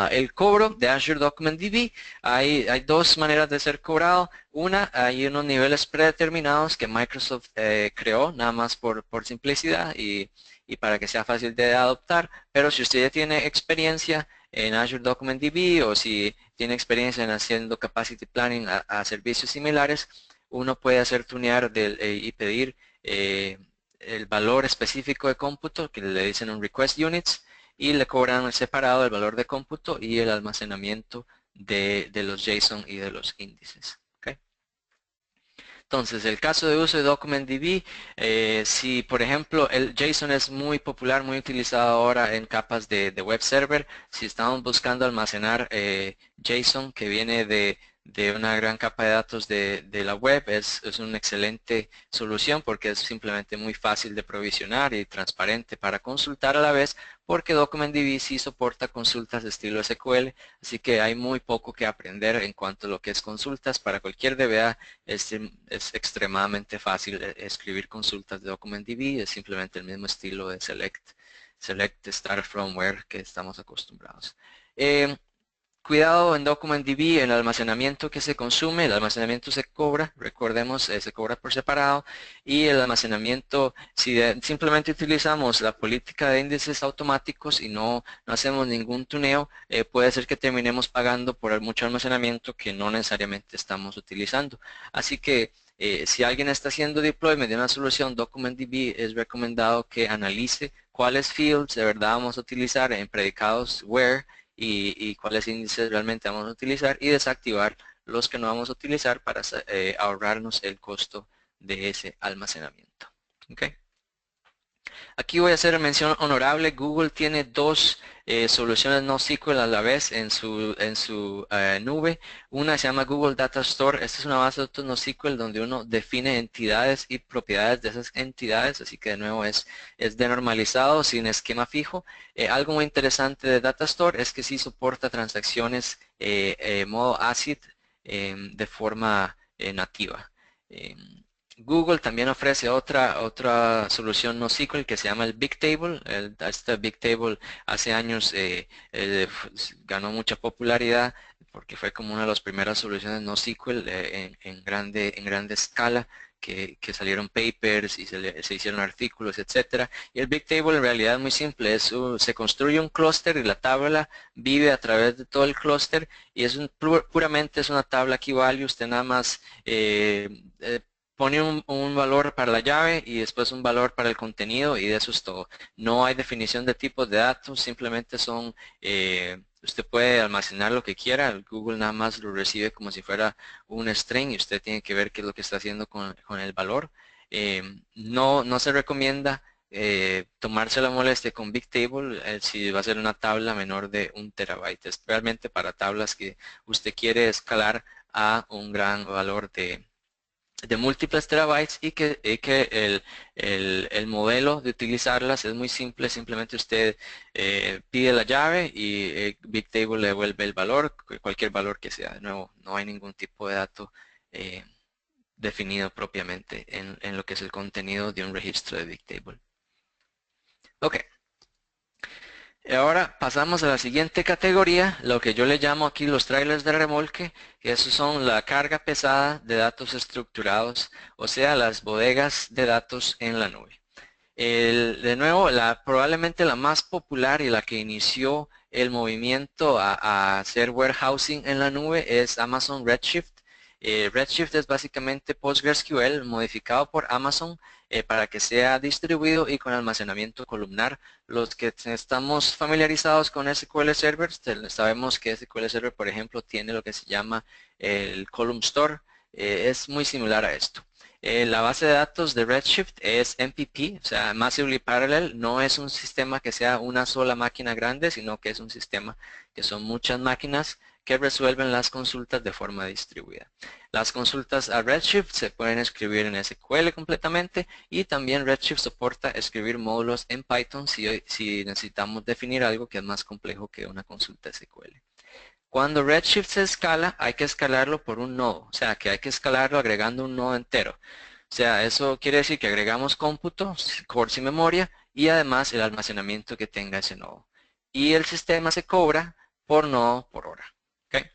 El cobro de Azure Document DB, hay dos maneras de ser cobrado. Una, hay unos niveles predeterminados que Microsoft creó nada más por simplicidad y para que sea fácil de adoptar, pero si usted ya tiene experiencia en Azure Document DB o si tiene experiencia en haciendo capacity planning a servicios similares, uno puede hacer tunear y pedir el valor específico de cómputo, que le dicen un request units, y le cobran separado el valor de cómputo y el almacenamiento de los JSON y de los índices. ¿Okay? Entonces, el caso de uso de DocumentDB, si por ejemplo el JSON es muy popular, muy utilizado ahora en capas de web server, si estamos buscando almacenar JSON que viene de una gran capa de datos de la web, es una excelente solución porque es simplemente muy fácil de provisionar y transparente para consultar a la vez, porque DocumentDB sí soporta consultas de estilo SQL, así que hay muy poco que aprender en cuanto a lo que es consultas. Para cualquier DBA es extremadamente fácil escribir consultas de DocumentDB, es simplemente el mismo estilo de select start from where que estamos acostumbrados. Cuidado en DocumentDB, en el almacenamiento que se consume, el almacenamiento se cobra, recordemos, se cobra por separado, y el almacenamiento, si simplemente utilizamos la política de índices automáticos y no hacemos ningún tuneo, puede ser que terminemos pagando por mucho almacenamiento que no necesariamente estamos utilizando. Así que si alguien está haciendo deployment de una solución DocumentDB, es recomendado que analice cuáles fields de verdad vamos a utilizar en predicados where y cuáles índices realmente vamos a utilizar y desactivar los que no vamos a utilizar para ahorrarnos el costo de ese almacenamiento. ¿Okay? Aquí voy a hacer mención honorable. Google tiene dos soluciones NoSQL a la vez en su nube. Una se llama Google Data Store. Esta es una base de datos NoSQL donde uno define entidades y propiedades de esas entidades. Así que de nuevo es denormalizado, sin esquema fijo. Algo muy interesante de Data Store es que sí soporta transacciones modo ACID de forma nativa. Google también ofrece otra solución NoSQL que se llama el Bigtable. Este Bigtable hace años ganó mucha popularidad porque fue como una de las primeras soluciones NoSQL en grande escala, que salieron papers y se hicieron artículos, etcétera. Y el Bigtable en realidad es muy simple. Se construye un clúster y la tabla vive a través de todo el clúster y puramente es una tabla key value. Usted nada más pone un valor para la llave y después un valor para el contenido y de eso es todo. No hay definición de tipos de datos, simplemente usted puede almacenar lo que quiera, Google nada más lo recibe como si fuera un string y usted tiene que ver qué es lo que está haciendo con el valor. No se recomienda tomarse la molestia con Bigtable si va a ser una tabla menor de 1 TB. Es realmente para tablas que usted quiere escalar a un gran valor de múltiples terabytes y que el modelo de utilizarlas es muy simple. Simplemente usted pide la llave y Bigtable le devuelve el valor, cualquier valor que sea. De nuevo, no hay ningún tipo de dato definido propiamente en lo que es el contenido de un registro de Bigtable. Ok. Ahora pasamos a la siguiente categoría, lo que yo le llamo aquí los trailers de remolque, que esos son la carga pesada de datos estructurados, o sea, las bodegas de datos en la nube. De nuevo, probablemente la más popular y la que inició el movimiento a hacer warehousing en la nube es Amazon Redshift. Redshift es básicamente PostgreSQL modificado por Amazon para que sea distribuido y con almacenamiento columnar. Los que estamos familiarizados con SQL Server, sabemos que SQL Server, por ejemplo, tiene lo que se llama el Column Store, es muy similar a esto. La base de datos de Redshift es MPP, o sea, Massively Parallel. No es un sistema que sea una sola máquina grande, sino que es un sistema que son muchas máquinas que resuelven las consultas de forma distribuida. Las consultas a Redshift se pueden escribir en SQL completamente y también Redshift soporta escribir módulos en Python si necesitamos definir algo que es más complejo que una consulta SQL. Cuando Redshift se escala, hay que escalarlo por un nodo, o sea, que hay que escalarlo agregando un nodo entero. O sea, eso quiere decir que agregamos cómputo, cores y memoria, y además el almacenamiento que tenga ese nodo. Y el sistema se cobra por nodo por hora. ¿Ok?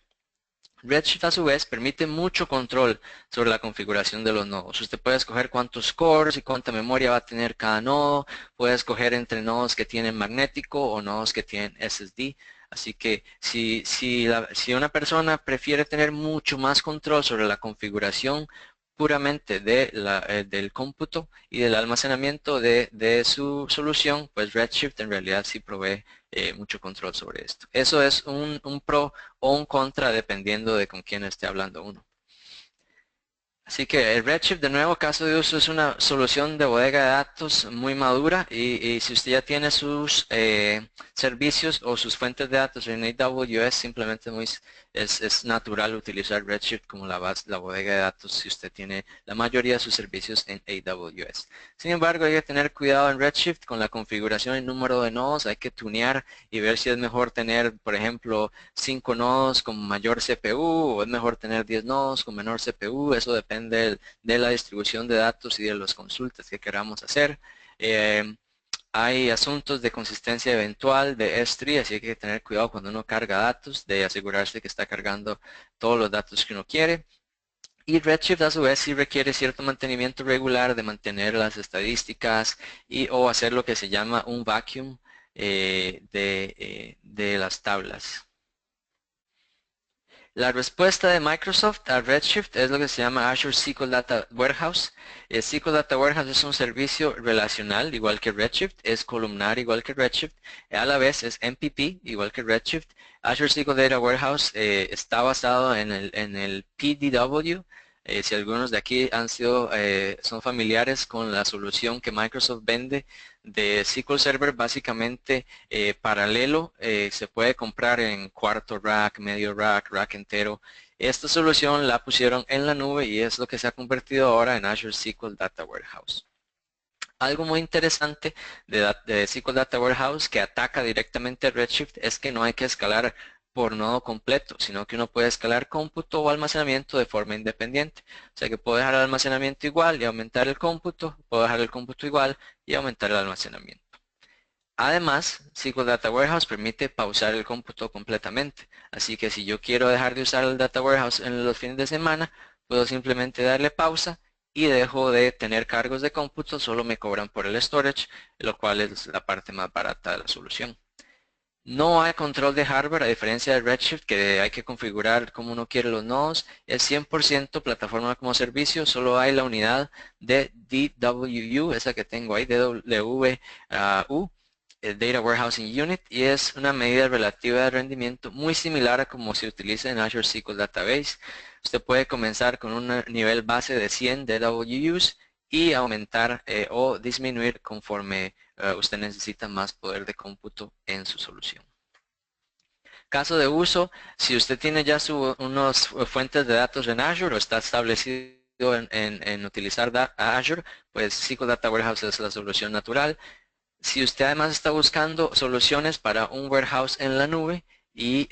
Redshift a su vez permite mucho control sobre la configuración de los nodos. Usted puede escoger cuántos cores y cuánta memoria va a tener cada nodo. Puede escoger entre nodos que tienen magnético o nodos que tienen SSD. Así que si una persona prefiere tener mucho más control sobre la configuración puramente del cómputo y del almacenamiento de su solución, pues Redshift en realidad sí provee mucho control sobre esto. Eso es un pro o un contra dependiendo de con quién esté hablando uno. Así que el Redshift, de nuevo, caso de uso, es una solución de bodega de datos muy madura y si usted ya tiene sus servicios o sus fuentes de datos en AWS, simplemente es natural utilizar Redshift como la bodega de datos si usted tiene la mayoría de sus servicios en AWS. Sin embargo, hay que tener cuidado en Redshift con la configuración y número de nodos. Hay que tunear y ver si es mejor tener, por ejemplo, 5 nodos con mayor CPU o es mejor tener 10 nodos con menor CPU. Eso depende de la distribución de datos y de las consultas que queramos hacer. Hay asuntos de consistencia eventual de S3, así que hay que tener cuidado cuando uno carga datos, de asegurarse que está cargando todos los datos que uno quiere. Y Redshift a su vez sí requiere cierto mantenimiento regular de mantener las estadísticas o hacer lo que se llama un vacuum de las tablas. La respuesta de Microsoft a Redshift es lo que se llama Azure SQL Data Warehouse. El SQL Data Warehouse es un servicio relacional, igual que Redshift, es columnar, igual que Redshift, a la vez es MPP, igual que Redshift. Azure SQL Data Warehouse está basado en el PDW. Si algunos de aquí son familiares con la solución que Microsoft vende de SQL Server, básicamente paralelo, se puede comprar en cuarto rack, medio rack, rack entero. Esta solución la pusieron en la nube y es lo que se ha convertido ahora en Azure SQL Data Warehouse. Algo muy interesante de SQL Data Warehouse que ataca directamente Redshift es que no hay que escalar por nodo completo, sino que uno puede escalar cómputo o almacenamiento de forma independiente. O sea que puedo dejar el almacenamiento igual y aumentar el cómputo, puedo dejar el cómputo igual y aumentar el almacenamiento. Además, SQL Data Warehouse permite pausar el cómputo completamente. Así que si yo quiero dejar de usar el Data Warehouse en los fines de semana, puedo simplemente darle pausa y dejo de tener cargos de cómputo, solo me cobran por el storage, lo cual es la parte más barata de la solución. No hay control de hardware, a diferencia de Redshift, que hay que configurar como uno quiere los nodos. Es 100% plataforma como servicio, solo hay la unidad de DWU, esa que tengo ahí, DWU, el Data Warehousing Unit, y es una medida relativa de rendimiento muy similar a como se utiliza en Azure SQL Database. Usted puede comenzar con un nivel base de 100 DWUs y aumentar o disminuir conforme usted necesita más poder de cómputo en su solución. Caso de uso, si usted tiene ya unas fuentes de datos en Azure o está establecido en utilizar Azure, pues SQL Data Warehouse es la solución natural. Si usted además está buscando soluciones para un warehouse en la nube y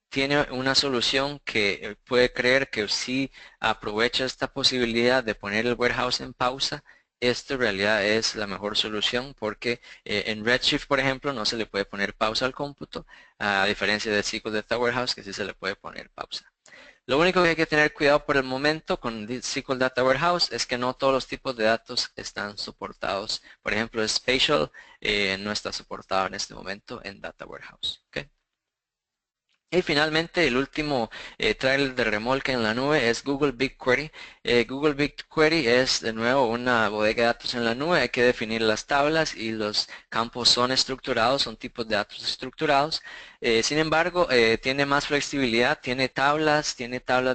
tiene una solución que puede creer que sí aprovecha esta posibilidad de poner el warehouse en pausa, esto en realidad es la mejor solución porque en Redshift, por ejemplo, no se le puede poner pausa al cómputo, a diferencia de SQL Data Warehouse que sí se le puede poner pausa. Lo único que hay que tener cuidado por el momento con SQL Data Warehouse es que no todos los tipos de datos están soportados. Por ejemplo, Spatial no está soportado en este momento en Data Warehouse. ¿Okay? Y finalmente, el último trailer de remolque en la nube es Google BigQuery. Google BigQuery es de nuevo una bodega de datos en la nube. Hay que definir las tablas y los campos son estructurados, son tipos de datos estructurados. Sin embargo, tiene más flexibilidad, tiene tablas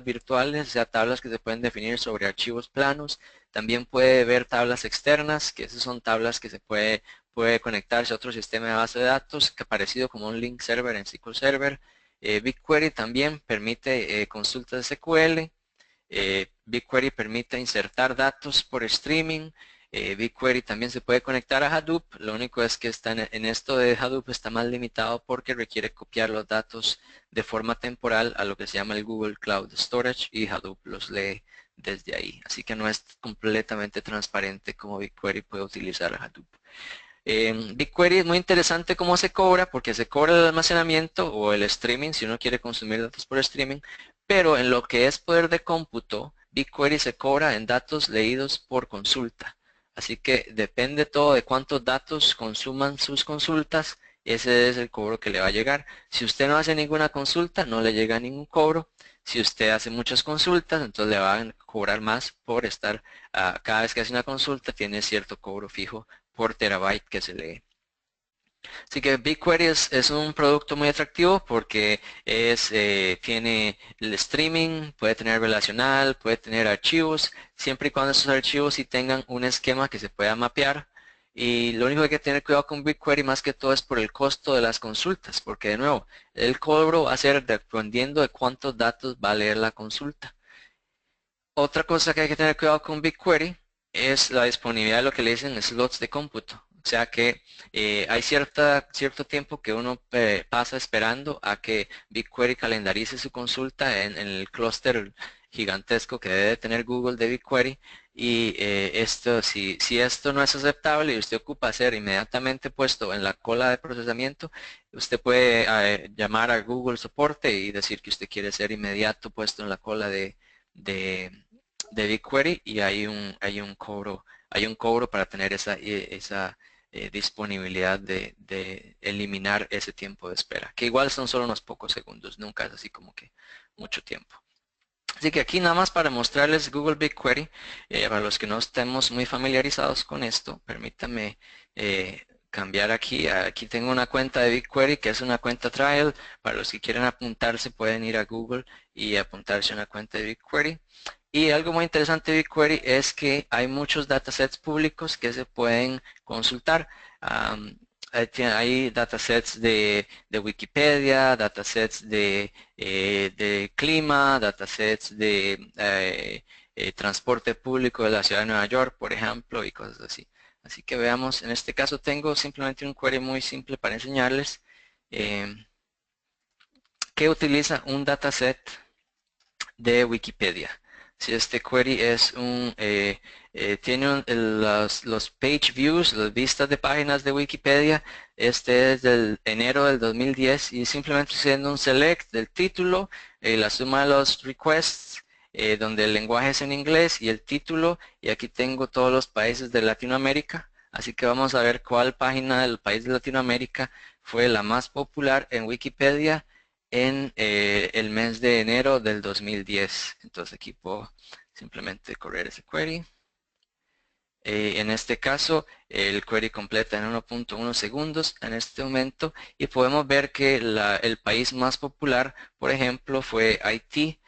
virtuales, o sea, tablas que se pueden definir sobre archivos planos. También puede ver tablas externas, que esas son tablas que puede conectarse a otro sistema de base de datos, que parecido como un link server en SQL Server. BigQuery también permite consultas de SQL. BigQuery permite insertar datos por streaming. BigQuery también se puede conectar a Hadoop. Lo único es que está en esto de Hadoop está más limitado porque requiere copiar los datos de forma temporal a lo que se llama el Google Cloud Storage y Hadoop los lee desde ahí. Así que no es completamente transparente como BigQuery puede utilizar Hadoop. BigQuery es muy interesante cómo se cobra, porque se cobra el almacenamiento o el streaming, si uno quiere consumir datos por streaming, pero en lo que es poder de cómputo, BigQuery se cobra en datos leídos por consulta. Así que depende todo de cuántos datos consuman sus consultas, ese es el cobro que le va a llegar. Si usted no hace ninguna consulta, no le llega ningún cobro. Si usted hace muchas consultas, entonces le van a cobrar más por estar, cada vez que hace una consulta, tiene cierto cobro fijo por terabyte que se lee. Así que BigQuery es un producto muy atractivo porque tiene el streaming, puede tener relacional, puede tener archivos, siempre y cuando esos archivos sí tengan un esquema que se pueda mapear. Y lo único que hay que tener cuidado con BigQuery más que todo es por el costo de las consultas, porque de nuevo, el cobro va a ser dependiendo de cuántos datos va a leer la consulta. Otra cosa que hay que tener cuidado con BigQuery es la disponibilidad de lo que le dicen slots de cómputo. O sea que hay cierto tiempo que uno pasa esperando a que BigQuery calendarice su consulta en el clúster gigantesco que debe tener Google de BigQuery. Y si esto no es aceptable y usted ocupa ser inmediatamente puesto en la cola de procesamiento, usted puede llamar a Google Soporte y decir que usted quiere ser inmediato puesto en la cola de de BigQuery y hay un cobro para tener esa disponibilidad de eliminar ese tiempo de espera, que igual son solo unos pocos segundos, nunca es así como que mucho tiempo. Así que aquí nada más para mostrarles Google BigQuery, para los que no estemos muy familiarizados con esto, permítanme cambiar aquí. Aquí tengo una cuenta de BigQuery que es una cuenta trial. Para los que quieren apuntarse pueden ir a Google y apuntarse a una cuenta de BigQuery. Y algo muy interesante de BigQuery es que hay muchos datasets públicos que se pueden consultar. Hay datasets de Wikipedia, datasets de clima, datasets de transporte público de la ciudad de Nueva York, por ejemplo, y cosas así. Así que veamos, en este caso tengo simplemente un query muy simple para enseñarles eh, que utiliza un dataset de Wikipedia. Si este query tiene los page views, las vistas de páginas de Wikipedia, este es del enero del 2010 y simplemente haciendo un select del título, la suma de los requests, donde el lenguaje es en inglés y el título, y aquí tengo todos los países de Latinoamérica, así que vamos a ver cuál página del país de Latinoamérica fue la más popular en Wikipedia en el mes de enero del 2010. Entonces aquí puedo simplemente correr ese query. En este caso, el query completa en 1.1 segundos en este momento y podemos ver que el país más popular, por ejemplo, fue Haití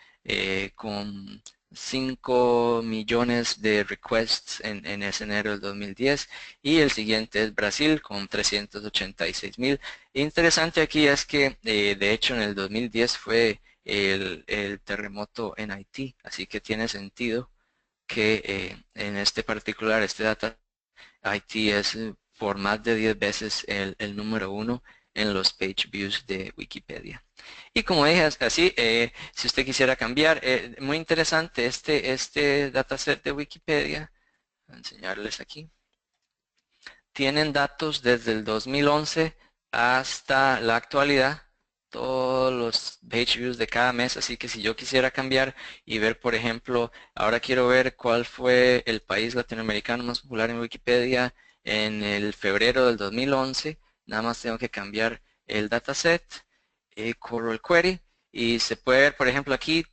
con 5 millones de requests en ese enero del 2010 y el siguiente es Brasil con 386.000. Interesante aquí es que de hecho en el 2010 fue el terremoto en Haití, así que tiene sentido que en este particular, este data IT es por más de 10 veces el número uno en los page views de Wikipedia. Y como dije, así, si usted quisiera cambiar, muy interesante este dataset de Wikipedia, voy a enseñarles aquí. Tienen datos desde el 2011 hasta la actualidad, todos los page views de cada mes, así que si yo quisiera cambiar y ver, por ejemplo, ahora quiero ver cuál fue el país latinoamericano más popular en Wikipedia en el febrero del 2011, nada más tengo que cambiar el dataset corro el query y se puede ver, por ejemplo, aquí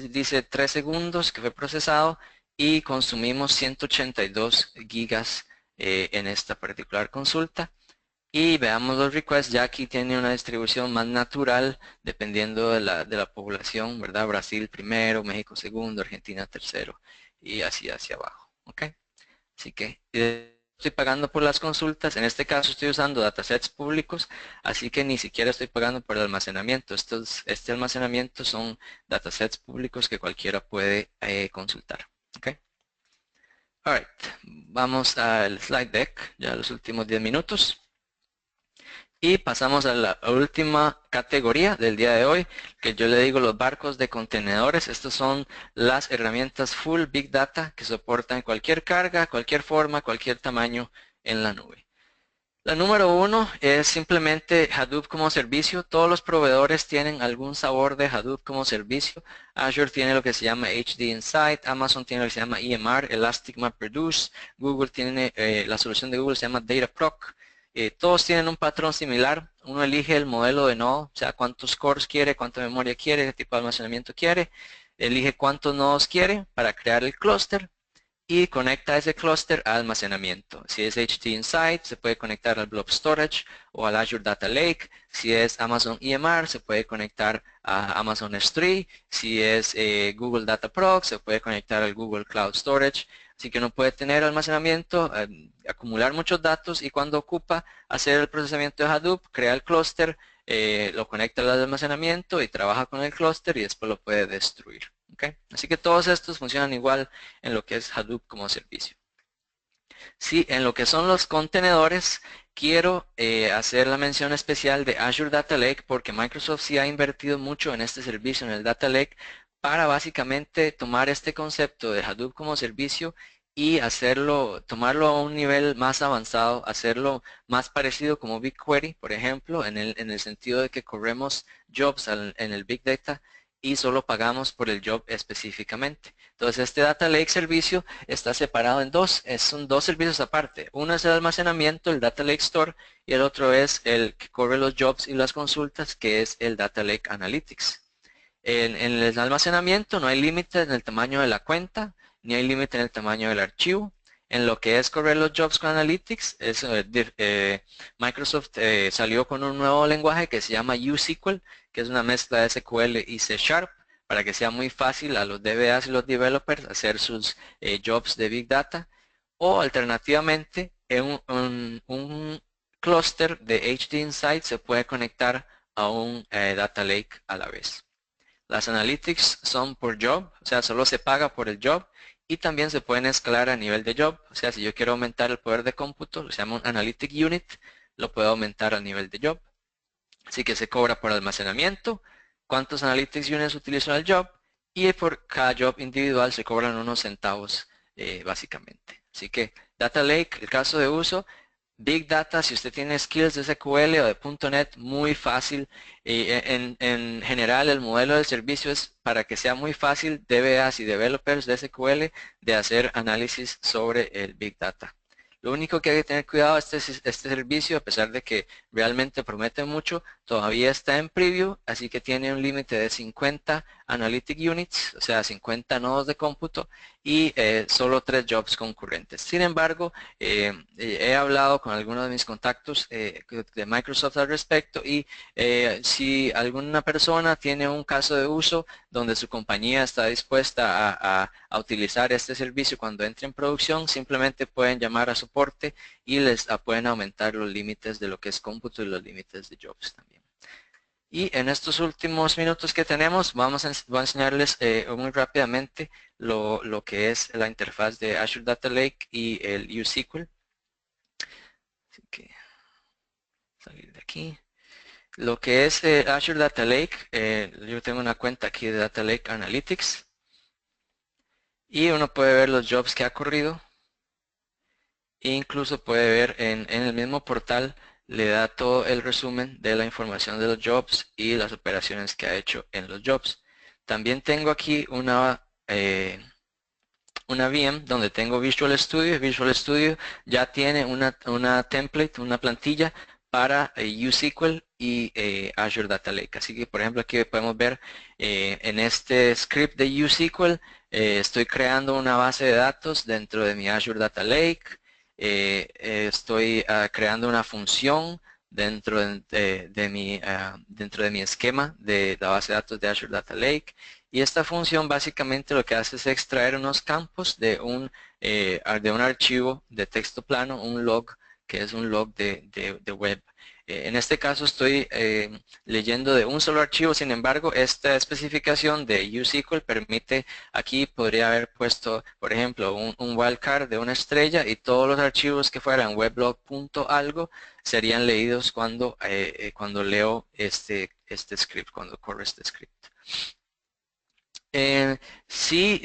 dice 3 segundos que fue procesado y consumimos 182 gigas en esta particular consulta. Y veamos los requests, ya aquí tiene una distribución más natural dependiendo de la población, ¿verdad? Brasil primero, México segundo, Argentina tercero y así hacia abajo, ¿ok? Así que estoy pagando por las consultas, en este caso estoy usando datasets públicos, así que ni siquiera estoy pagando por el almacenamiento. Este almacenamiento son datasets públicos que cualquiera puede consultar, ¿ok? Alright, vamos al slide deck, ya los últimos 10 minutos. Y pasamos a la última categoría del día de hoy, que yo le digo los barcos de contenedores. Estos son las herramientas Full Big Data que soportan cualquier carga, cualquier forma, cualquier tamaño en la nube. La número uno es simplemente Hadoop como servicio. Todos los proveedores tienen algún sabor de Hadoop como servicio. Azure tiene lo que se llama HD Insight, Amazon tiene lo que se llama EMR, Elastic MapReduce, Google tiene, la solución de Google se llama Dataproc. Todos tienen un patrón similar. Uno elige el modelo de nodo, o sea, cuántos cores quiere, cuánta memoria quiere, qué tipo de almacenamiento quiere. Elige cuántos nodos quiere para crear el clúster y conecta ese clúster a almacenamiento. Si es HD Insight, se puede conectar al Blob Storage o al Azure Data Lake. Si es Amazon EMR, se puede conectar a Amazon S3. Si es Google Data Proc, se puede conectar al Google Cloud Storage. Así que uno puede tener almacenamiento, acumular muchos datos y cuando ocupa hacer el procesamiento de Hadoop, crea el clúster, lo conecta al almacenamiento y trabaja con el clúster y después lo puede destruir. ¿Okay? Así que todos estos funcionan igual en lo que es Hadoop como servicio. Sí, en lo que son los contenedores, quiero hacer la mención especial de Azure Data Lake porque Microsoft sí ha invertido mucho en este servicio, en el Data Lake, para básicamente tomar este concepto de Hadoop como servicio y hacerlo, tomarlo a un nivel más avanzado, hacerlo más parecido como BigQuery, por ejemplo, en el sentido de que corremos jobs en el Big Data y solo pagamos por el job específicamente. Entonces este Data Lake servicio está separado en dos, son dos servicios aparte. Uno es el almacenamiento, el Data Lake Store, y el otro es el que corre los jobs y las consultas, que es el Data Lake Analytics. En el almacenamiento no hay límite en el tamaño de la cuenta, ni hay límite en el tamaño del archivo. En lo que es correr los jobs con Analytics, Microsoft salió con un nuevo lenguaje que se llama USQL, que es una mezcla de SQL y C Sharp, para que sea muy fácil a los DBAs y los developers hacer sus jobs de Big Data. O alternativamente, en un clúster de HD Insight se puede conectar a un Data Lake a la vez. Las analytics son por job, o sea, solo se paga por el job y también se pueden escalar a nivel de job. O sea, si yo quiero aumentar el poder de cómputo, se llama un analytic unit, lo puedo aumentar a nivel de job. Así que se cobra por almacenamiento, cuántos analytics units utilizo en el job y por cada job individual se cobran unos centavos básicamente. Así que Data Lake, el caso de uso, Big Data, si usted tiene skills de SQL o de .NET, muy fácil. En general, el modelo de servicio es para que sea muy fácil DBAs y developers de SQL de hacer análisis sobre el Big Data. Lo único que hay que tener cuidado, este servicio, a pesar de que realmente promete mucho, todavía está en preview, así que tiene un límite de 50 Analytic Units, o sea, 50 nodos de cómputo y solo 3 jobs concurrentes. Sin embargo, he hablado con algunos de mis contactos de Microsoft al respecto y si alguna persona tiene un caso de uso donde su compañía está dispuesta a utilizar este servicio cuando entre en producción, simplemente pueden llamar a soporte y les pueden aumentar los límites de lo que es cómputo y los límites de jobs también. Y en estos últimos minutos que tenemos, voy a enseñarles muy rápidamente lo que es la interfaz de Azure Data Lake y el USQL. Así que salir de aquí. Lo que es Azure Data Lake, yo tengo una cuenta aquí de Data Lake Analytics. Y uno puede ver los jobs que ha corrido. E incluso puede ver en el mismo portal, le da todo el resumen de la información de los jobs y las operaciones que ha hecho en los jobs. También tengo aquí una VM donde tengo Visual Studio. Visual Studio ya tiene una template, una plantilla para USQL y Azure Data Lake. Así que, por ejemplo, aquí podemos ver en este script de USQL, estoy creando una base de datos dentro de mi Azure Data Lake. Estoy creando una función dentro de mi esquema de la base de datos de Azure Data Lake. Y esta función básicamente lo que hace es extraer unos campos de un archivo de texto plano, un log, que es un log de web. En este caso estoy leyendo de un solo archivo, sin embargo, esta especificación de USQL permite, aquí podría haber puesto, por ejemplo, un wildcard de una estrella y todos los archivos que fueran weblog.algo serían leídos cuando leo este script, cuando corre este script. Sí,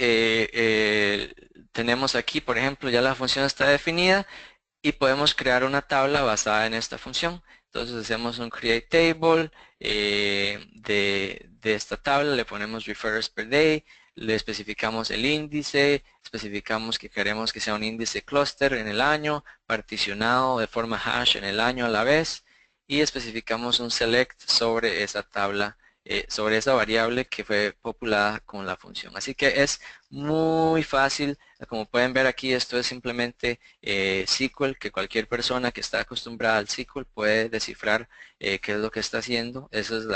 tenemos aquí, por ejemplo, ya la función está definida y podemos crear una tabla basada en esta función. Entonces hacemos un create table de esta tabla, le ponemos referrals per day, le especificamos el índice, especificamos que queremos que sea un índice cluster en el año, particionado de forma hash en el año a la vez, y especificamos un select sobre esa tabla, sobre esa variable que fue populada con la función. Así que es muy fácil. Como pueden ver aquí, esto es simplemente SQL, que cualquier persona que está acostumbrada al SQL puede descifrar qué es lo que está haciendo. Eso es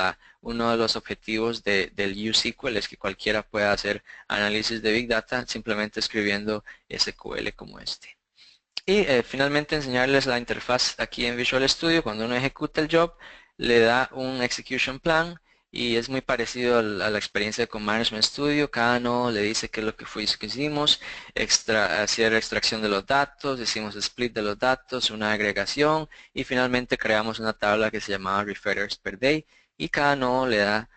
uno de los objetivos del USQL, es que cualquiera pueda hacer análisis de Big Data simplemente escribiendo SQL como este. Y finalmente enseñarles la interfaz aquí en Visual Studio. Cuando uno ejecuta el job, le da un execution plan y es muy parecido a la experiencia con Management Studio. Cada nodo le dice qué es lo que que hicimos, hacer extracción de los datos, hicimos split de los datos, una agregación y finalmente creamos una tabla que se llamaba Referrals per Day y cada nodo le da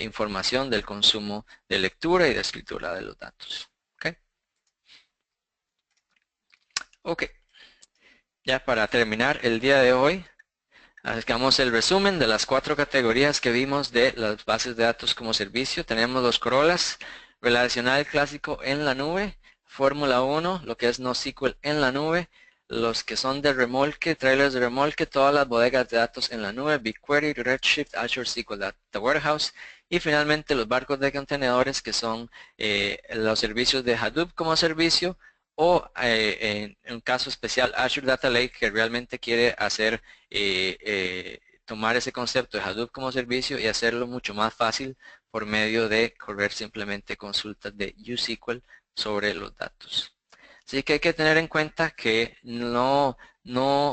información del consumo de lectura y de escritura de los datos. ¿Ok? Ok. Ya para terminar el día de hoy, hagamos el resumen de las 4 categorías que vimos de las bases de datos como servicio. Tenemos los Corollas, relacional clásico en la nube, Fórmula 1, lo que es NoSQL en la nube, los que son de remolque, trailers de remolque, todas las bodegas de datos en la nube, BigQuery, Redshift, Azure SQL Data Warehouse, y finalmente los barcos de contenedores que son los servicios de Hadoop como servicio, o en un caso especial Azure Data Lake, que realmente quiere hacer tomar ese concepto de Hadoop como servicio y hacerlo mucho más fácil por medio de correr simplemente consultas de USQL sobre los datos. Así que hay que tener en cuenta que no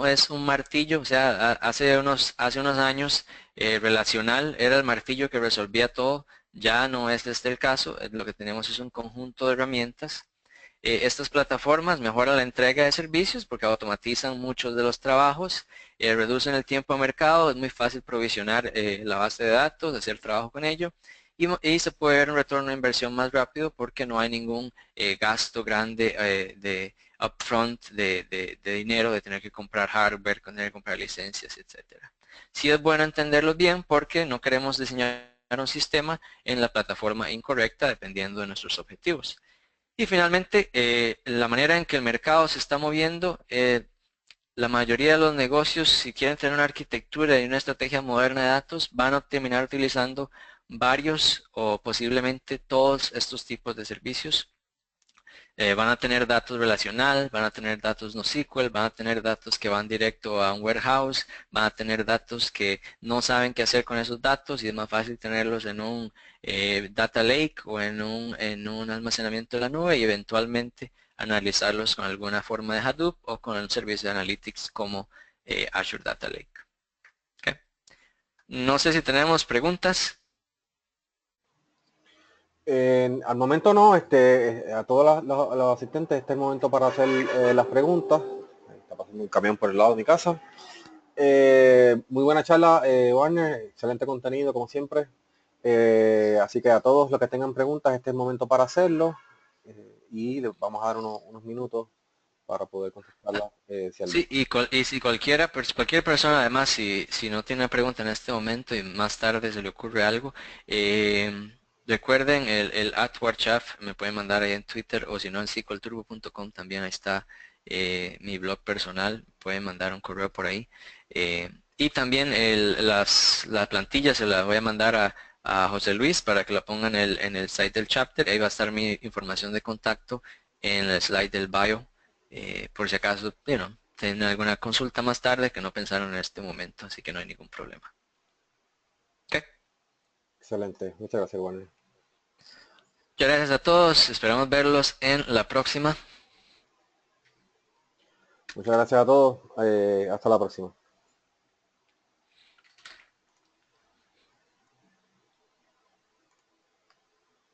es un martillo, o sea, hace unos años relacional era el martillo que resolvía todo, ya no es este el caso, lo que tenemos es un conjunto de herramientas. Estas plataformas mejoran la entrega de servicios porque automatizan muchos de los trabajos, reducen el tiempo a mercado, es muy fácil provisionar la base de datos, hacer trabajo con ello y se puede ver un retorno de inversión más rápido porque no hay ningún gasto grande de upfront de dinero, de tener que comprar hardware, tener que comprar licencias, etcétera. Sí es bueno entenderlo bien porque no queremos diseñar un sistema en la plataforma incorrecta dependiendo de nuestros objetivos. Y finalmente, la manera en que el mercado se está moviendo, la mayoría de los negocios, si quieren tener una arquitectura y una estrategia moderna de datos, van a terminar utilizando varios o posiblemente todos estos tipos de servicios. Van a tener datos relacional, van a tener datos NoSQL, van a tener datos que van directo a un warehouse, van a tener datos que no saben qué hacer con esos datos y es más fácil tenerlos en un data lake o en un almacenamiento de la nube y eventualmente analizarlos con alguna forma de Hadoop o con un servicio de analytics como Azure Data Lake. ¿Ok? No sé si tenemos preguntas. Al momento no, a todos los asistentes, este es el momento para hacer las preguntas. Está pasando un camión por el lado de mi casa. Muy buena charla, Warner, excelente contenido como siempre. Así que a todos los que tengan preguntas, este es el momento para hacerlo. Y les vamos a dar unos minutos para poder contestarlas. Sí, y si cualquier persona, además, si no tiene una pregunta en este momento y más tarde se le ocurre algo, recuerden el @warchaf, me pueden mandar ahí en Twitter o si no en sqlturbo.com también ahí está mi blog personal, pueden mandar un correo por ahí. Y también la plantilla se la voy a mandar a José Luis para que la ponga en el site del chapter. Ahí va a estar mi información de contacto en el slide del bio, por si acaso, tienen alguna consulta más tarde que no pensaron en este momento, así que no hay ningún problema. Ok. Excelente. Muchas gracias, Warner. Muchas gracias a todos. Esperamos verlos en la próxima. Muchas gracias a todos. Hasta la próxima.